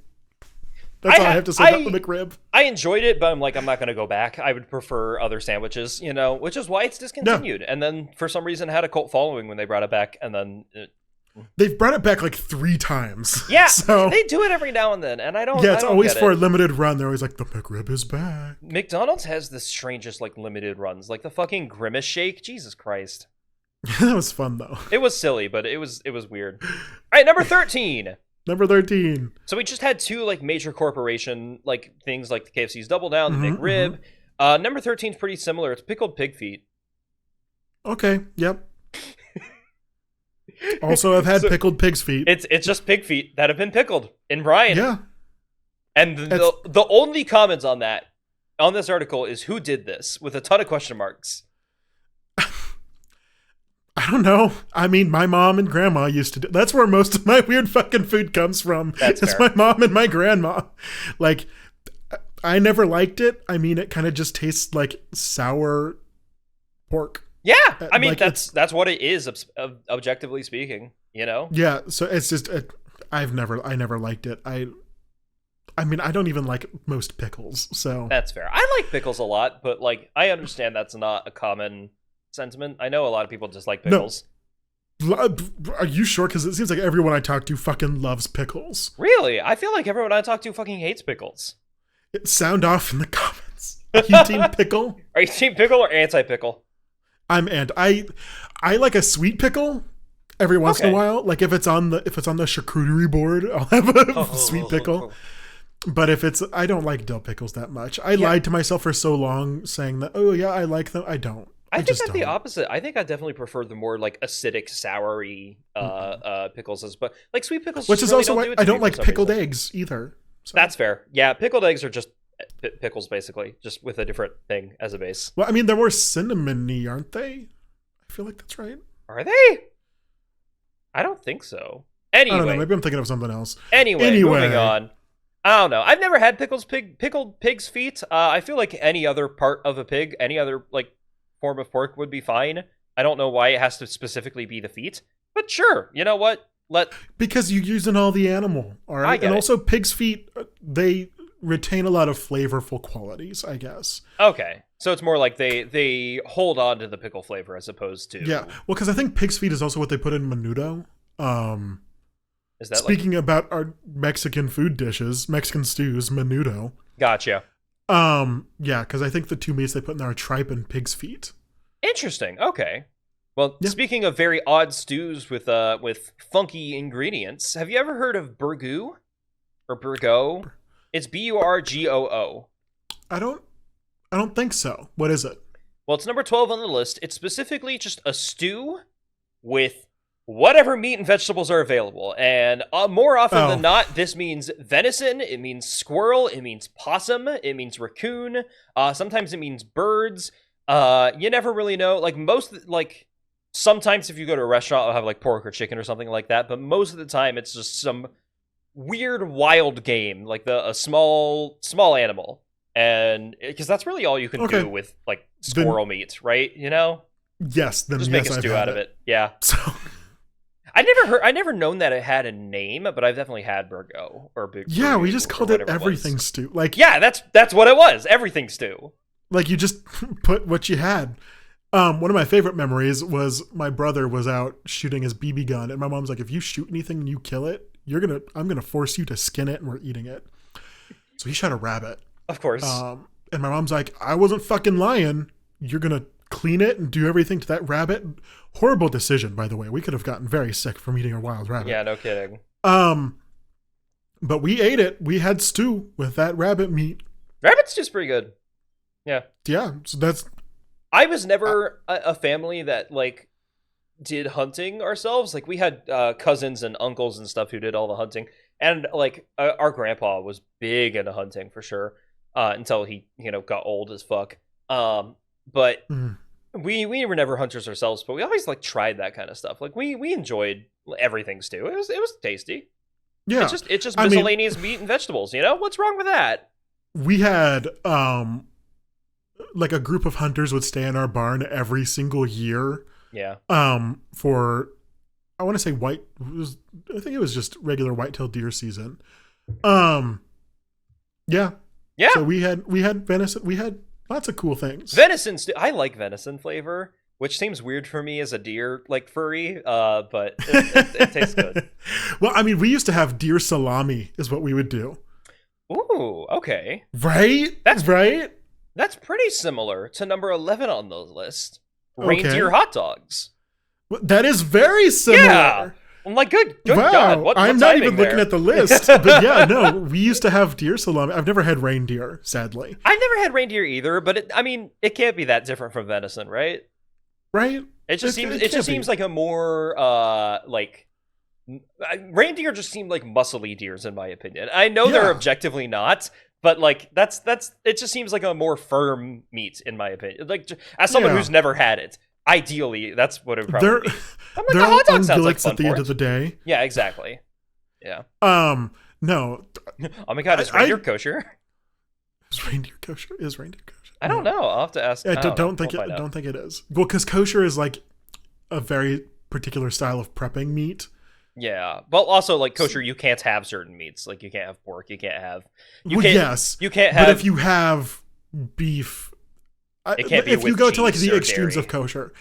That's all I have to say about the McRib. I enjoyed it, but I'm not going to go back. I would prefer other sandwiches, which is why it's discontinued. And then for some reason had a cult following when they brought it back, and then they've brought it back like 3 times. Yeah, so they do it every now and then, and I don't. Yeah, it's always for a limited run. They're always like, the McRib is back. McDonald's has the strangest like limited runs, like the fucking Grimace Shake. Jesus Christ, that was fun though. It was silly, but it was weird. All right, number 13. Number 13. So we just had 2 like major corporation like things like the KFC's Double Down, the McRib. Number 13 is pretty similar. It's pickled pig feet. Okay. Yep. Also, I've had pickled pig's feet. It's just pig feet that have been pickled in brine. Yeah. And the only comments on this article is who did this with a ton of question marks. I don't know. I mean, my mom and grandma used to do. That's where most of my weird fucking food comes from. That's it's fair. My mom and my grandma. Like, I never liked it. I mean, it kind of just tastes like sour pork. Yeah, I mean Like, that's what it is, objectively speaking. You know. Yeah, so it's just I never liked it. I mean, I don't even like most pickles, so That's fair. I like pickles a lot, but like I understand that's not a common sentiment. I know a lot of people dislike pickles. Are you sure? Because it seems like everyone I talk to fucking loves pickles. Really? I feel like everyone I talk to fucking hates pickles. Sound off in the comments. Are you team pickle? Are you team pickle or anti-pickle? I like a sweet pickle every once in a while. Like if it's on the charcuterie board, I'll have a sweet pickle. But I don't like dill pickles that much. I lied to myself for so long saying that, oh yeah, I like them. I don't. I think that's the opposite. I think I definitely prefer the more like acidic, soury pickles, but like sweet pickles. Which is really also why I don't like pickled eggs either. So. That's fair. Yeah, pickled eggs are just pickles basically, just with a different thing as a base. Well, I mean, they're more cinnamony, aren't they? I feel like that's right. Are they? I don't think so. Anyway, I don't know. Maybe I'm thinking of something else. Anyway, moving on. I don't know. I've never had pickled pig's feet. I feel like any other part of a pig, any other like form of pork would be fine. I don't know why it has to specifically be the feet, but sure. You know what? Because you're using all the animal, all right? And also pig's feet, they retain a lot of flavorful qualities, I guess. Okay. So it's more like they hold on to the pickle flavor as opposed to... Yeah. Well, because I think pig's feet is also what they put in menudo. Is that speaking about our Mexican food dishes, Mexican stews, menudo. Gotcha. Yeah, because I think the two meats they put in there are tripe and pig's feet. Interesting. Okay. Well, speaking of very odd stews with funky ingredients, have you ever heard of burgoo or burgo? It's Burgoo. I don't think so. What is it? Well, it's number 12 on the list. It's specifically just a stew with whatever meat and vegetables are available. And more often than not, this means venison, it means squirrel, it means possum, it means raccoon, sometimes it means birds. You never really know. Sometimes if you go to a restaurant, I'll have like pork or chicken or something like that, but most of the time it's just some weird wild game, like a small animal. And because that's really all you can do with like squirrel meat, right? You know? Yes, just make a stew out of it. Yeah. So I never known that it had a name, but I've definitely had burgo or burgoo. Yeah, we just called it everything stew. Like yeah, that's what it was. Everything stew. Like you just put what you had. One of my favorite memories was my brother was out shooting his BB gun, and my mom's like, "If you shoot anything and you kill it, I'm gonna force you to skin it, and we're eating it." So he shot a rabbit. Of course. And my mom's like, "I wasn't fucking lying. You're gonna clean it and do everything to that rabbit." Horrible decision, by the way. We could have gotten very sick from eating a wild rabbit. Yeah, no kidding. But we ate it. We had stew with that rabbit meat. Rabbit stew's pretty good. Yeah. Yeah. So that's. I was never a family that like did hunting ourselves. Like we had cousins and uncles and stuff who did all the hunting, and like our grandpa was big into hunting for sure until he got old as fuck. But we were never hunters ourselves, but we always like tried that kind of stuff. Like we enjoyed everything stew. It was tasty. Yeah, it's just miscellaneous meat and vegetables. You know what's wrong with that? We had like a group of hunters would stay in our barn every single year. Yeah. For I want to say I think it was just regular whitetail deer season. Yeah. Yeah. So we had venison. We had lots of cool things. Venison. I like venison flavor, which seems weird for me as a deer like furry. But it tastes good. Well, I mean, we used to have deer salami, is what we would do. Ooh. Okay. Right. That's pretty similar to number 11 on the list. Reindeer hot dogs. That is very similar. Yeah. I'm like, good wow. God. What I'm not even there? looking at the list. But yeah, no, we used to have deer salami. I've never had reindeer, sadly. I've never had reindeer either, but it can't be that different from venison, right? Right. It just seems like a more reindeer just seem like muscly deers in my opinion. I know they're objectively not, but like that's it just seems like a more firm meat in my opinion. Like as someone who's never had it, ideally that's what it would probably be. I'm like, they're a hot dog sounds like fun at the end of the day. Yeah, exactly. Yeah. No. Oh my God, is reindeer kosher? Is reindeer kosher? Is reindeer kosher? I don't know. I'll have to ask. I I don't think it is. Well, because kosher is like a very particular style of prepping meat. Yeah, but also like kosher, you can't have certain meats. Like you can't have pork. You can't have. Yes, you can't have. But if you have beef, it can't be if you go to like cheese the or extremes dairy. of kosher.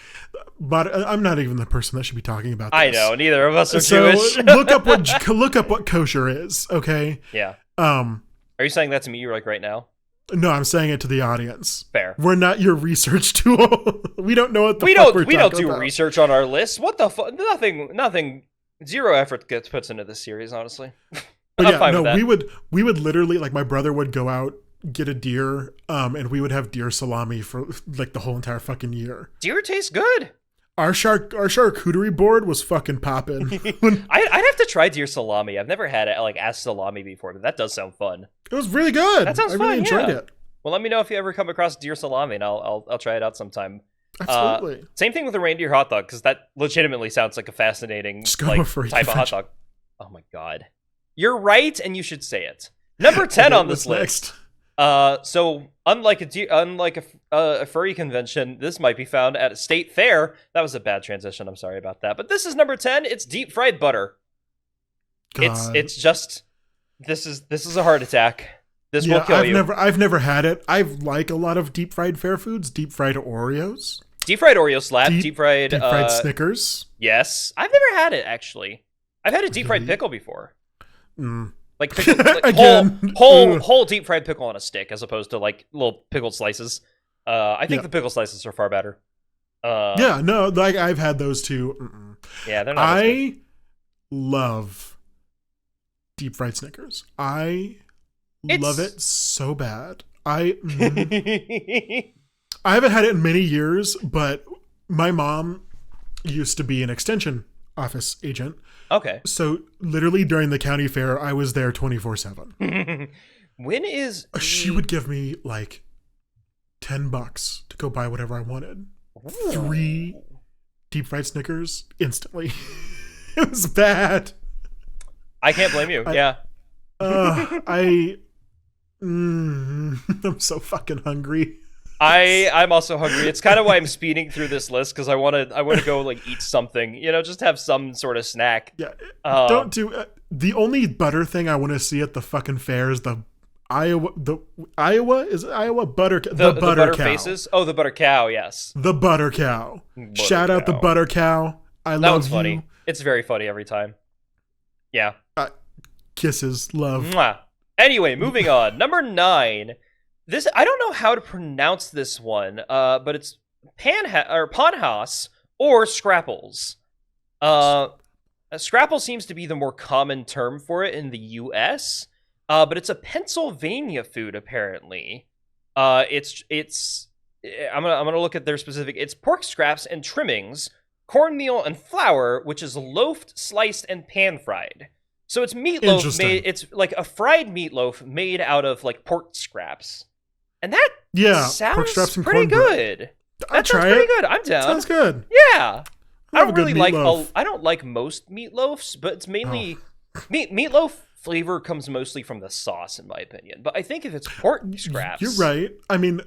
But I'm not even the person that should be talking about this. I know. Neither of us are so Jewish. look up what kosher is. Okay. Yeah. Are you saying that to me like right now? No, I'm saying it to the audience. Fair. We're not your research tool. We don't know what the we fuck don't do about. research on our list. What the fuck? Nothing. Zero effort gets puts into this series, honestly. But I'm yeah, fine no, with that. we would literally, like, my brother would go out, get a deer, and we would have deer salami for like the whole entire fucking year. Deer tastes good. Our charcuterie board was fucking popping. I'd have to try deer salami. I've never had it like as salami before, but that does sound fun. It was really good. That sounds I fun. really enjoyed it. Well, let me know if you ever come across deer salami, and I'll try it out sometime. Absolutely. Same thing with the reindeer hot dog, because that legitimately sounds like a fascinating type of hot dog. Oh my god, you're right, and you should say it. Number 10 on this list. So unlike a furry convention, this might be found at a state fair. That was a bad transition. I'm sorry about that. But this is number 10. It's deep fried butter. God. It's just this is a heart attack. This will kill you. I've never had it. I like a lot of deep fried fair foods. Deep fried Oreos. Deep fried Oreo slap. Deep fried Snickers. Yes, I've never had it actually. I've had a deep fried pickle before. Like, whole deep fried pickle on a stick, as opposed to like little pickled slices. I think the pickle slices are far better. Yeah, no, like I've had those too. Yeah, they're not. I love deep fried Snickers. I love it so bad. I haven't had it in many years, but my mom used to be an extension office agent. Okay. So literally during the county fair, I was there 24/7. When is she would give me like $10 to go buy whatever I wanted. 3 deep fried Snickers instantly. It was bad. I can't blame you. I'm so fucking hungry. I'm also hungry. It's kind of why I'm speeding through this list, because I want to go like eat something, just have some sort of snack. Yeah, don't do the only butter thing I want to see at the fucking fair is the Iowa butter the butter cow. Faces. Oh, the butter cow. Yes, the butter cow. Shout out the butter cow. That one's funny. It's very funny every time. Yeah. Kisses, love. Mwah. Anyway, moving on. Number 9. This, I don't know how to pronounce this one, but it's Panhas or Scrapples. Scrapple seems to be the more common term for it in the U.S., but it's a Pennsylvania food apparently. I'm gonna look at their specific. It's pork scraps and trimmings, cornmeal and flour, which is loafed, sliced, and pan fried. So it's meatloaf made. It's like a fried meatloaf made out of like pork scraps. And that sounds pretty good. That sounds pretty good. I'm down. Sounds good. Yeah. I don't really like. I don't like most meatloafs, but it's mainly meatloaf flavor comes mostly from the sauce, in my opinion. But I think if it's pork scraps, you're right. I mean,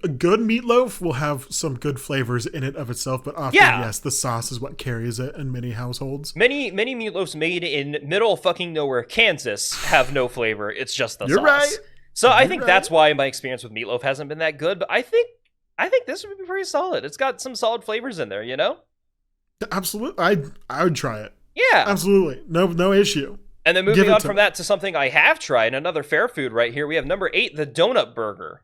a good meatloaf will have some good flavors in it of itself, but often, yes, the sauce is what carries it in many households. Many meatloafs made in middle fucking nowhere Kansas have no flavor. It's just the sauce. You're right. So I think that's why my experience with meatloaf hasn't been that good, but I think this would be pretty solid. It's got some solid flavors in there, Absolutely. I would try it. Yeah. Absolutely. No issue. And then moving on from that to something I have tried, another fair food right here. We have number 8, the donut burger.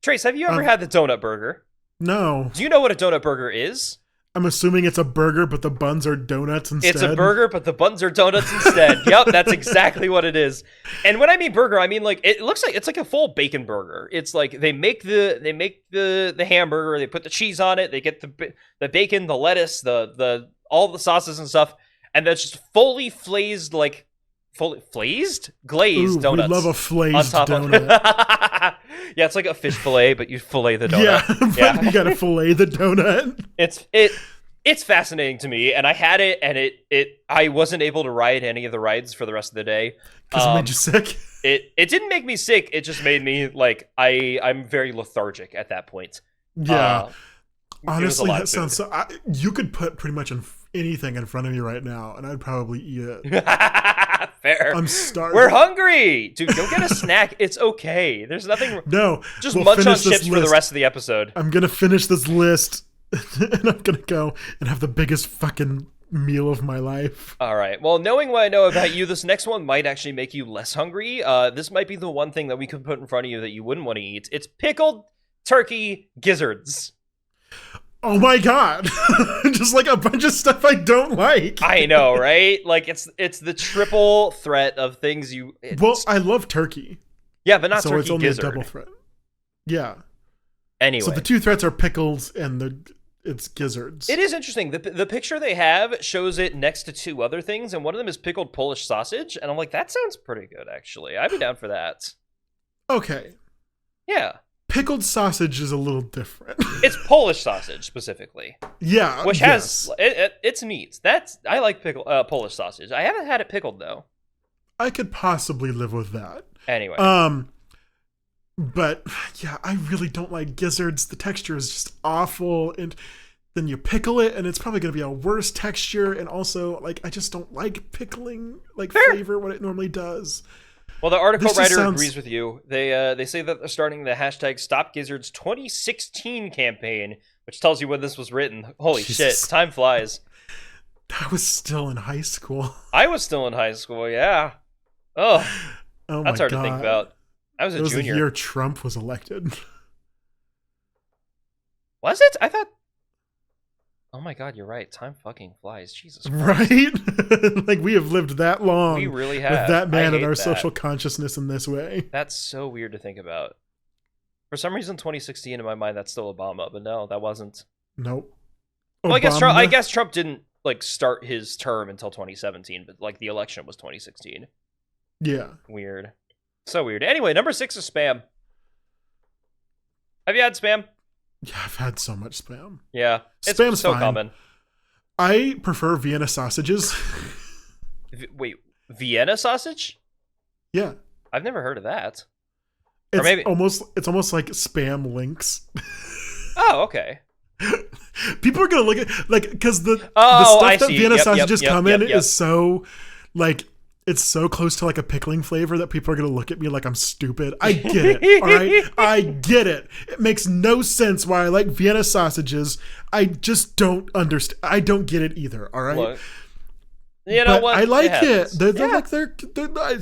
Trace, have you ever had the donut burger? No. Do you know what a donut burger is? I'm assuming it's a burger, but the buns are donuts instead. It's a burger, but the buns are donuts instead. Yep, that's exactly what it is. And when I mean burger, I mean like it looks like it's like a full bacon burger. It's like they make the hamburger, they put the cheese on it, they get the bacon, the lettuce, the all the sauces and stuff, and that's just fully glazed donuts. We love a flazed donut. Yeah, it's like a fish fillet, but you fillet the donut. Yeah, you gotta fillet the donut. It's fascinating to me, and I had it, and I wasn't able to ride any of the rides for the rest of the day because it made you sick. It didn't make me sick. It just made me like I'm very lethargic at that point. Yeah. It was a Honestly, lot that of sounds so. You could put pretty much anything in front of me right now, and I'd probably eat it. food. Fair. I'm starving. We're hungry, dude. Go get a snack. It's okay. There's nothing. No, Just we'll munch on finish this chips for the list. rest of the episode. I'm gonna finish this list, and I'm gonna go and have the biggest fucking meal of my life. All right. Well, knowing what I know about you, this next one might actually make you less hungry. This might be the one thing that we could put in front of you that you wouldn't want to eat. It's pickled turkey gizzards. Oh my god! Just like a bunch of stuff I don't like. I know, right? Like it's the triple threat of things you. Well, I love turkey. Yeah, but not so turkey it's only gizzard. a double threat. Yeah. Anyway, So the two threats are pickles and it's gizzards. it is interesting. The picture they have shows it next to two other things, and one of them is pickled Polish sausage, and I'm like, that sounds pretty good, actually. I'd be down for that. Okay. Yeah. Pickled sausage is a little different. It's Polish sausage specifically, Yeah. which yes. has it's neat. I like Polish sausage. I haven't had it pickled though. I could possibly live with that. Anyway, but yeah, I really don't like gizzards. The texture is just awful, and then you pickle it, and it's probably going to be a worse texture. And also, like, I just don't like pickling, like Fair. flavor what it normally does. well, the article this just writer sounds- agrees with you. They say that they're starting the hashtag Stop Gizzards 2016 campaign, which tells you when this was written. Holy Jesus. shit, time flies. I was still in high school. I was still in high school. Yeah. Oh, Oh that's my hard god. to think about. I was It a was junior. the year Trump was elected. Was it? I thought. Oh my god, you're right. Time fucking flies. Jesus Christ. Right? Like, we have lived that long We really have. with that man I and our hate that. social consciousness in this way. That's so weird to think about. For some reason, 2016 in my mind, that's still Obama, but no, that wasn't. Nope. Well, I Obama- guess Trump didn't like start his term until 2017, but like the election was 2016. Yeah. Weird. So weird. Anyway, number 6 is spam. Have you had spam? Yeah, I've had so much spam. Yeah. It's Spam's so fine. common. I prefer Vienna sausages. Wait, Vienna sausage? Yeah. I've never heard of that. It's maybe- almost like spam links. Oh, okay. People are gonna look at because the Oh, stuff I that see. Vienna Yep, sausages yep, come yep, in yep. is so like it's so close to like a pickling flavor that people are gonna look at me like I'm stupid. I get it. All right, I get it. It makes no sense why I like Vienna sausages. I just don't understand. I don't get it either. All right. Look, you know But what? I like it. happens. They're Yeah. like they're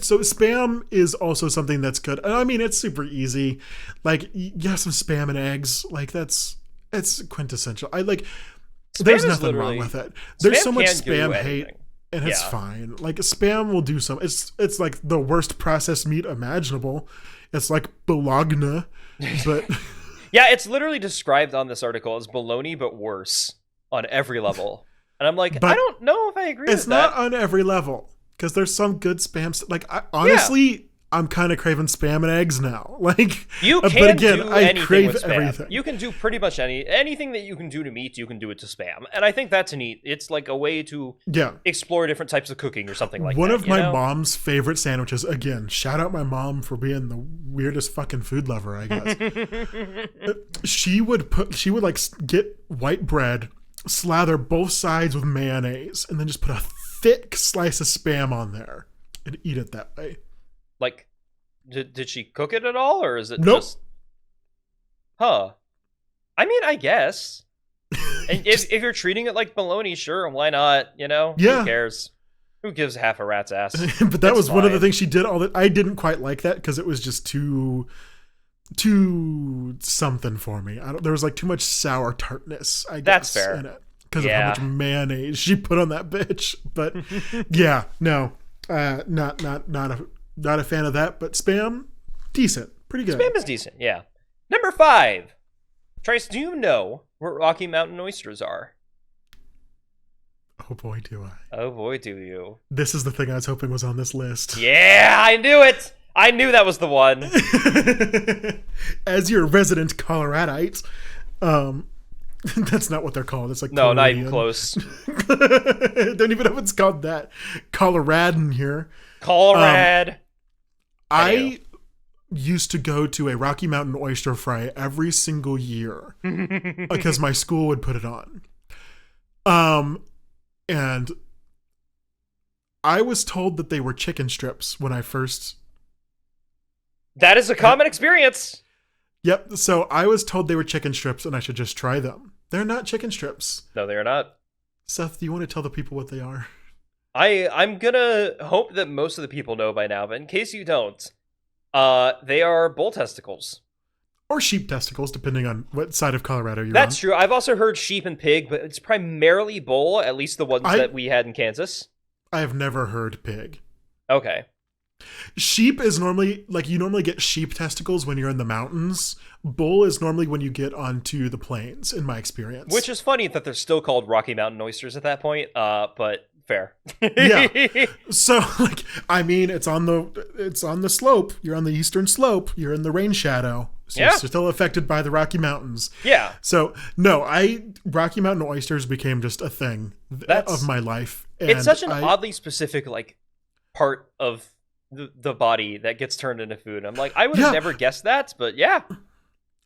so spam is also something that's good. And I mean, it's super easy. Like you have some spam and eggs. Like it's quintessential. I like. There's is nothing wrong literally- with it. There's so much can do spam hate, anything. and it's Yeah. fine. Like spam will do some. It's like the worst processed meat imaginable. It's like bologna, but Yeah, it's literally described on this article as bologna, but worse on every level. And I'm like, But I don't know if I agree it's with not that. on every level because there's some good spam. Like honestly. I'm kind of craving spam and eggs now. Like You but can again, do I anything crave with spam. everything. You can do pretty much anything that you can do to meat, you can do it to spam. And I think that's neat. It's like a way to Yeah. explore different types of cooking or something like One that. of my you know? mom's favorite sandwiches, again, shout out my mom for being the weirdest fucking food lover, I guess. she would like get white bread, slather both sides with mayonnaise, and then just put a thick slice of spam on there and eat it that way. Like, did she cook it at all, or is it Nope. just... Huh. I mean, I guess. And if you're treating it like bologna, sure, why not? You know? Yeah. Who cares? Who gives half a rat's ass? But that It's was one of the fine. things she did. I didn't quite like that because it was just too something for me. There was like too much sour tartness. I guess That's fair. in it because Yeah. of how much mayonnaise she put on that bitch. But yeah, no, not a fan of that. But spam, decent, pretty good. Spam is decent, yeah. Number 5. Trace, do you know where Rocky Mountain oysters are? Oh boy, do I! Oh boy, do you. This is the thing I was hoping was on this list. Yeah, I knew it! I knew that was the one. As your resident Coloradite, that's not what they're called. It's like No, not even Coloradian. close. Don't even know if it's called that. Coloradan here. Colorad. I used to go to a Rocky Mountain oyster fry every single year because my school would put it on. And I was told that they were chicken strips when I first... That is a common experience. Yep, so I was told they were chicken strips and I should just try them. They're not chicken strips. No, they are not. Seth, do you want to tell the people what they are? I'm gonna hope that most of the people know by now, but in case you don't, they are bull testicles. Or sheep testicles, depending on what side of Colorado you're on. That's true. I've also heard sheep and pig, but it's primarily bull, at least the ones that we had in Kansas. I have never heard pig. Okay. Sheep is normally, like, you normally get sheep testicles when you're in the mountains. Bull is normally when you get onto the plains, in my experience. Which is funny that they're still called Rocky Mountain oysters at that point, but fair. Yeah. So, like, I mean, it's on the slope. You're on the eastern slope. You're in the rain shadow. So yeah. You're still affected by the Rocky Mountains. Yeah. So, no, Rocky Mountain oysters became just a thing of my life. And it's such an oddly specific, like, part of the body that gets turned into food. I'm like, I would have never guessed that, but yeah.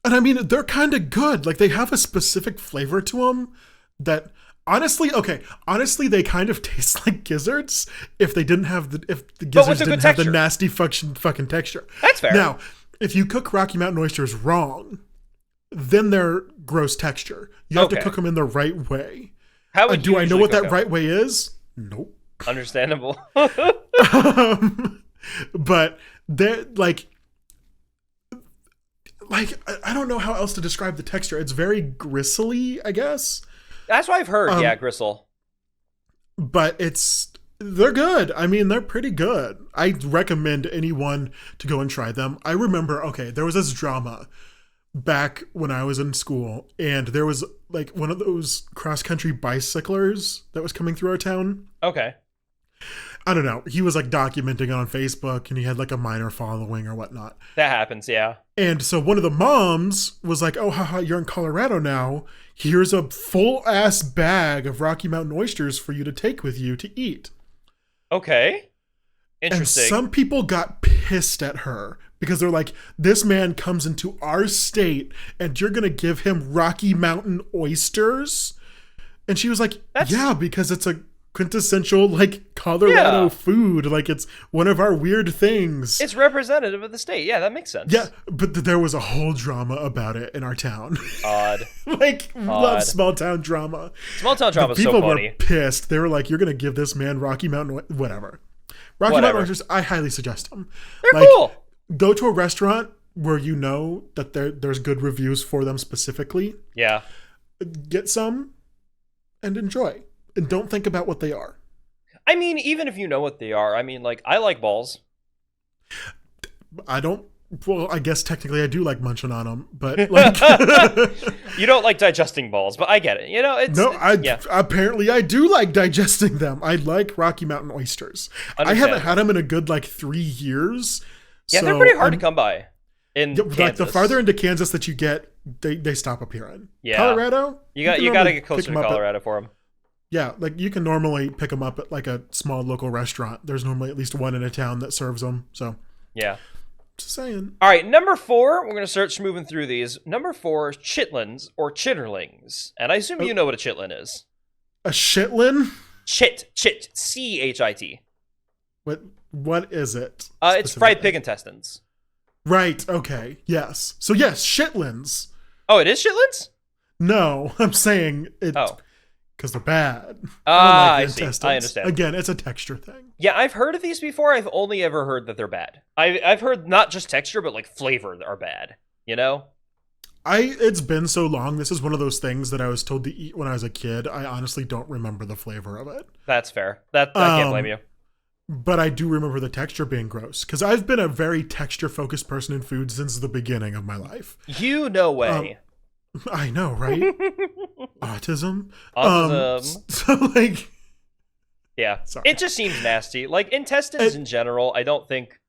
And I mean, they're kind of good. Like, they have a specific flavor to them that honestly, they kind of taste like gizzards if the gizzards didn't have the nasty fucking texture. That's fair. Now, if you cook Rocky Mountain oysters wrong, then they're gross texture. You have to cook them in the right way. How would do I know what that right way is? Nope. Understandable. But they're like I don't know how else to describe the texture. It's very gristly, I guess. That's what I've heard. Yeah, gristle. But they're good. I mean, they're pretty good. I recommend anyone to go and try them. I remember, there was this drama back when I was in school, and there was like one of those cross-country bicyclers that was coming through our town. Okay. I don't know. He was like documenting it on Facebook, and he had like a minor following or whatnot. That happens, yeah. And so one of the moms was like, "Oh, haha, you're in Colorado now. Here's a full-ass bag of Rocky Mountain oysters for you to take with you to eat." Okay. Interesting. And some people got pissed at her because they're like, "This man comes into our state, and you're going to give him Rocky Mountain oysters?" And she was like, "Yeah, because it's a quintessential like Colorado food. Like, it's one of our weird things. It's representative of the state. Yeah, that makes sense." Yeah, but there was a whole drama about it in our town. Odd. Love small town drama. Small town drama is so funny. People were pissed. They were like, "You're gonna give this man Rocky Mountain whatever." Mountain oysters, I highly suggest them. They're cool. Go to a restaurant where you know that there's good reviews for them specifically. Yeah. Get some and enjoy. And don't think about what they are. I mean, even if you know what they are, I mean, like, I like balls. I don't. Well, I guess technically I do like munching on them, but like... You don't like digesting balls, but I get it. You know, it's... No, apparently I do like digesting them. I like Rocky Mountain oysters. I haven't had them in a good, 3 years. Yeah, they're pretty hard to come by in Kansas. Like, the farther into Kansas that you get, they stop appearing. Yeah. Colorado? You got to get closer to Colorado for them. Yeah, like, you can normally pick them up at, like, a small local restaurant. There's normally at least one in a town that serves them, so... Yeah. Just saying. All right, number 4, we're going to start moving through these. Number 4 is chitlins or chitterlings. And I assume you know what a chitlin is. A shitlin? Chit, C-H-I-T. What is it? It's fried pig intestines. Right, okay, yes. So yes, shitlins. Oh, it is chitlins? No, I'm saying it... Oh. Because they're bad. I see. I understand. Again, it's a texture thing. Yeah, I've heard of these before. I've only ever heard that they're bad. I've heard not just texture, but like flavor are bad. You know? It's been so long. This is one of those things that I was told to eat when I was a kid. I honestly don't remember the flavor of it. That's fair. I can't blame you. But I do remember the texture being gross. Because I've been a very texture-focused person in food since the beginning of my life. You no way. I know, right? Autism. So, like... Yeah. Sorry. It just seems nasty. Like, intestines in general, I don't think...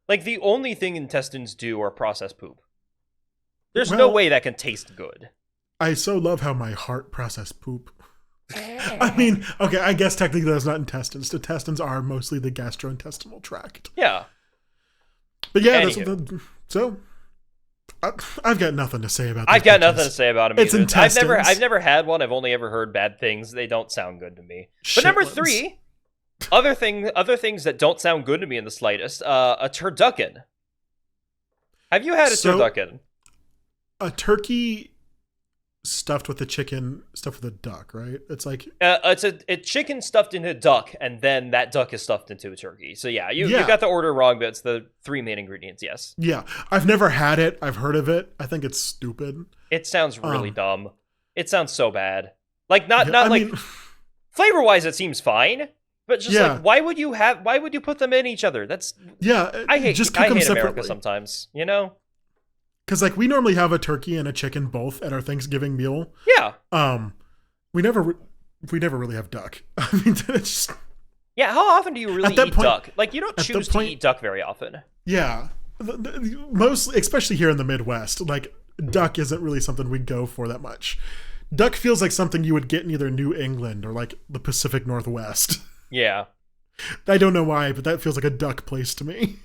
Like, the only thing intestines do are process poop. There's no way that can taste good. I so love how my heart processed poop. I mean, okay, I guess technically that's not intestines. Intestines are mostly the gastrointestinal tract. Yeah. But yeah, Anywho. I've got nothing to say about. I've got nothing to say about them. It's either. intestines. I've never had one. I've only ever heard bad things. They don't sound good to me. But number 3, other things that don't sound good to me in the slightest. A turducken. Have you had a turducken? A turkey stuffed with a chicken, stuffed with a duck, right? It's like it's a chicken stuffed into a duck, and then that duck is stuffed into a turkey. So yeah, you got the order wrong, but it's the 3 main ingredients. Yes. Yeah, I've never had it. I've heard of it. I think it's stupid. It sounds really dumb. It sounds so bad. Like I mean, flavor wise, it seems fine, but just like why would you put them in each other? That's I hate America sometimes. You know. Because like we normally have a turkey and a chicken both at our Thanksgiving meal. Yeah. We never really have duck. I mean, it's just... Yeah. How often do you really eat duck? Like you don't choose to eat duck very often. Yeah. Mostly, especially here in the Midwest, like duck isn't really something we go for that much. Duck feels like something you would get in either New England or like the Pacific Northwest. Yeah. I don't know why, but that feels like a duck place to me.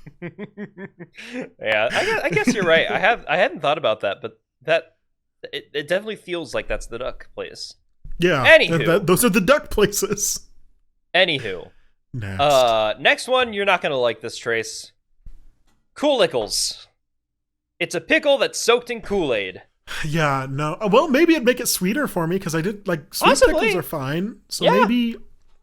Yeah, I guess you're right. I hadn't thought about that, but it definitely feels like that's the duck place. Yeah. Anywho, those are the duck places. Anywho, next one, you're not gonna like this, Trace. Kool-Lickles. It's a pickle that's soaked in Kool-Aid. Yeah, no. Well, maybe it'd make it sweeter for me because I did like sweet pickles are fine. So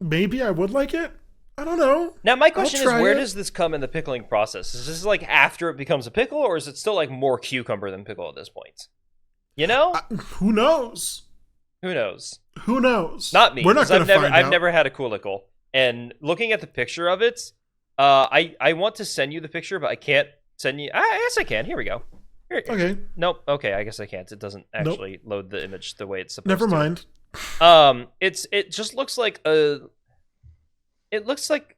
maybe I would like it. I don't know. Now, my question is, where does this come in the pickling process? Is this like after it becomes a pickle, or is it still like more cucumber than pickle at this point? You know? Who knows? Who knows? Who knows? Not me. We're not going to find out. I've never had a Kool-Lickle. And looking at the picture of it, I want to send you the picture, but I can't send you... I guess I can. Here we go. Here. Okay. Nope. Okay, I guess I can't. It doesn't actually load the image the way it's supposed to. Never mind. It just looks like a... It looks like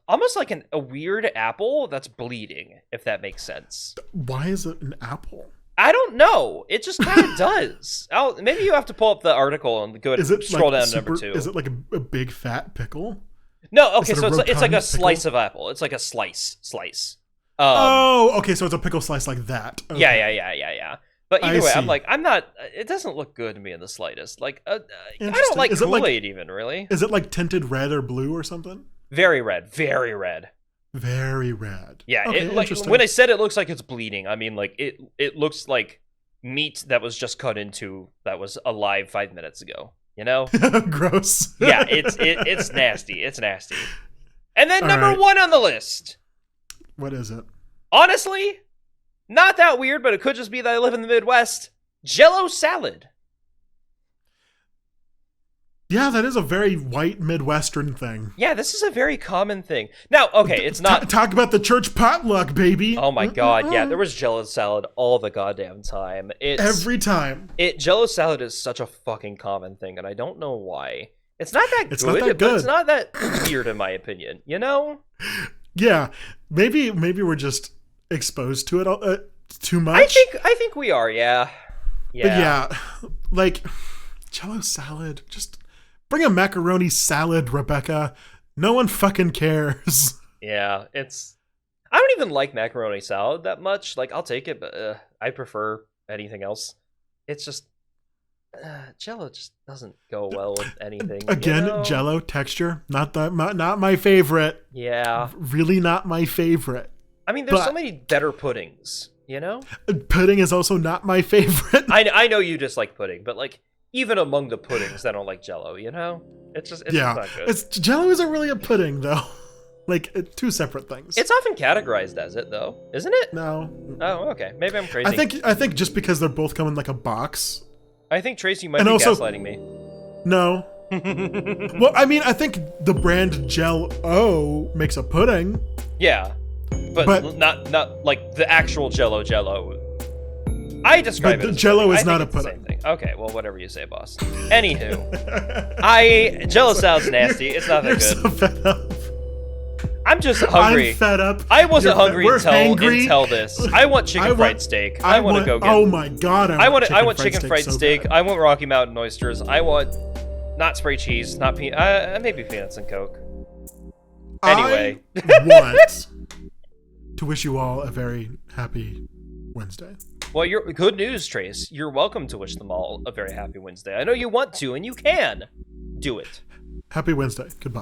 almost like a weird apple that's bleeding, if that makes sense. Why is it an apple? I don't know. It just kind of does. Maybe you have to pull up the article and go ahead and scroll down to number 2. Is it like a big fat pickle? No, okay, so it's like a slice of apple. It's like a slice. Okay, so it's a pickle slice like that. Okay. Yeah. But either way, I'm not. It doesn't look good to me in the slightest. Like, I don't like Kool-Aid even, really. Is it like tinted red or blue or something? Very red. Very red. Very red. Yeah. Okay, when I said it looks like it's bleeding, I mean like it looks like meat that was just cut into that was alive 5 minutes ago. You know? Gross. Yeah. It's nasty. It's nasty. And then number 1 on the list. What is it? Honestly. Not that weird, but it could just be that I live in the Midwest. Jell-O salad. Yeah, that is a very white Midwestern thing. Yeah, this is a very common thing. Now, okay, it's not... Talk about the church potluck, baby. Oh my god, yeah, there was Jell-O salad all the goddamn time. Every time. Jell-O salad is such a fucking common thing, and I don't know why. It's not that good, but it's not that weird in my opinion, you know? Yeah, maybe we're just... exposed to it too much. I think we are, yeah. But yeah, like Jell-O salad. Just bring a macaroni salad, Rebecca. No one fucking cares. Yeah, I don't even like macaroni salad that much. Like, I'll take it, but I prefer anything else. It's just Jell-O just doesn't go well with anything. Again, you know? Jell-O texture, not my favorite. Yeah, really not my favorite. I mean, there's so many better puddings, you know? Pudding is also not my favorite. I know you dislike pudding, but like, even among the puddings, I don't like Jell-O, you know? It's just not good. Jell-O isn't really a pudding, though. Like, 2 separate things. It's often categorized as it, though, isn't it? No. Oh, okay. Maybe I'm crazy. I think just because they're both come in like a box. I think, Trace, you might be gaslighting me. No. Well, I mean, I think the brand Jell-O makes a pudding. Yeah. But not like the actual Jell-O. I describe it as Jell-O is not a pudding. Okay, well, whatever you say, boss. Anywho, Jell-O sounds nasty. It's not that You're good. So fed up. I'm just hungry. I'm fed up. I wasn't hungry until this. I want chicken fried steak. I want to go get. Oh my god! I want chicken fried steak. I want Rocky Mountain oysters. I want not spray cheese, not maybe peanuts and Coke. Anyway, I want to wish you all a very happy Wednesday. Well, good news, Trace. You're welcome to wish them all a very happy Wednesday. I know you want to, and you can do it. Happy Wednesday. Goodbye.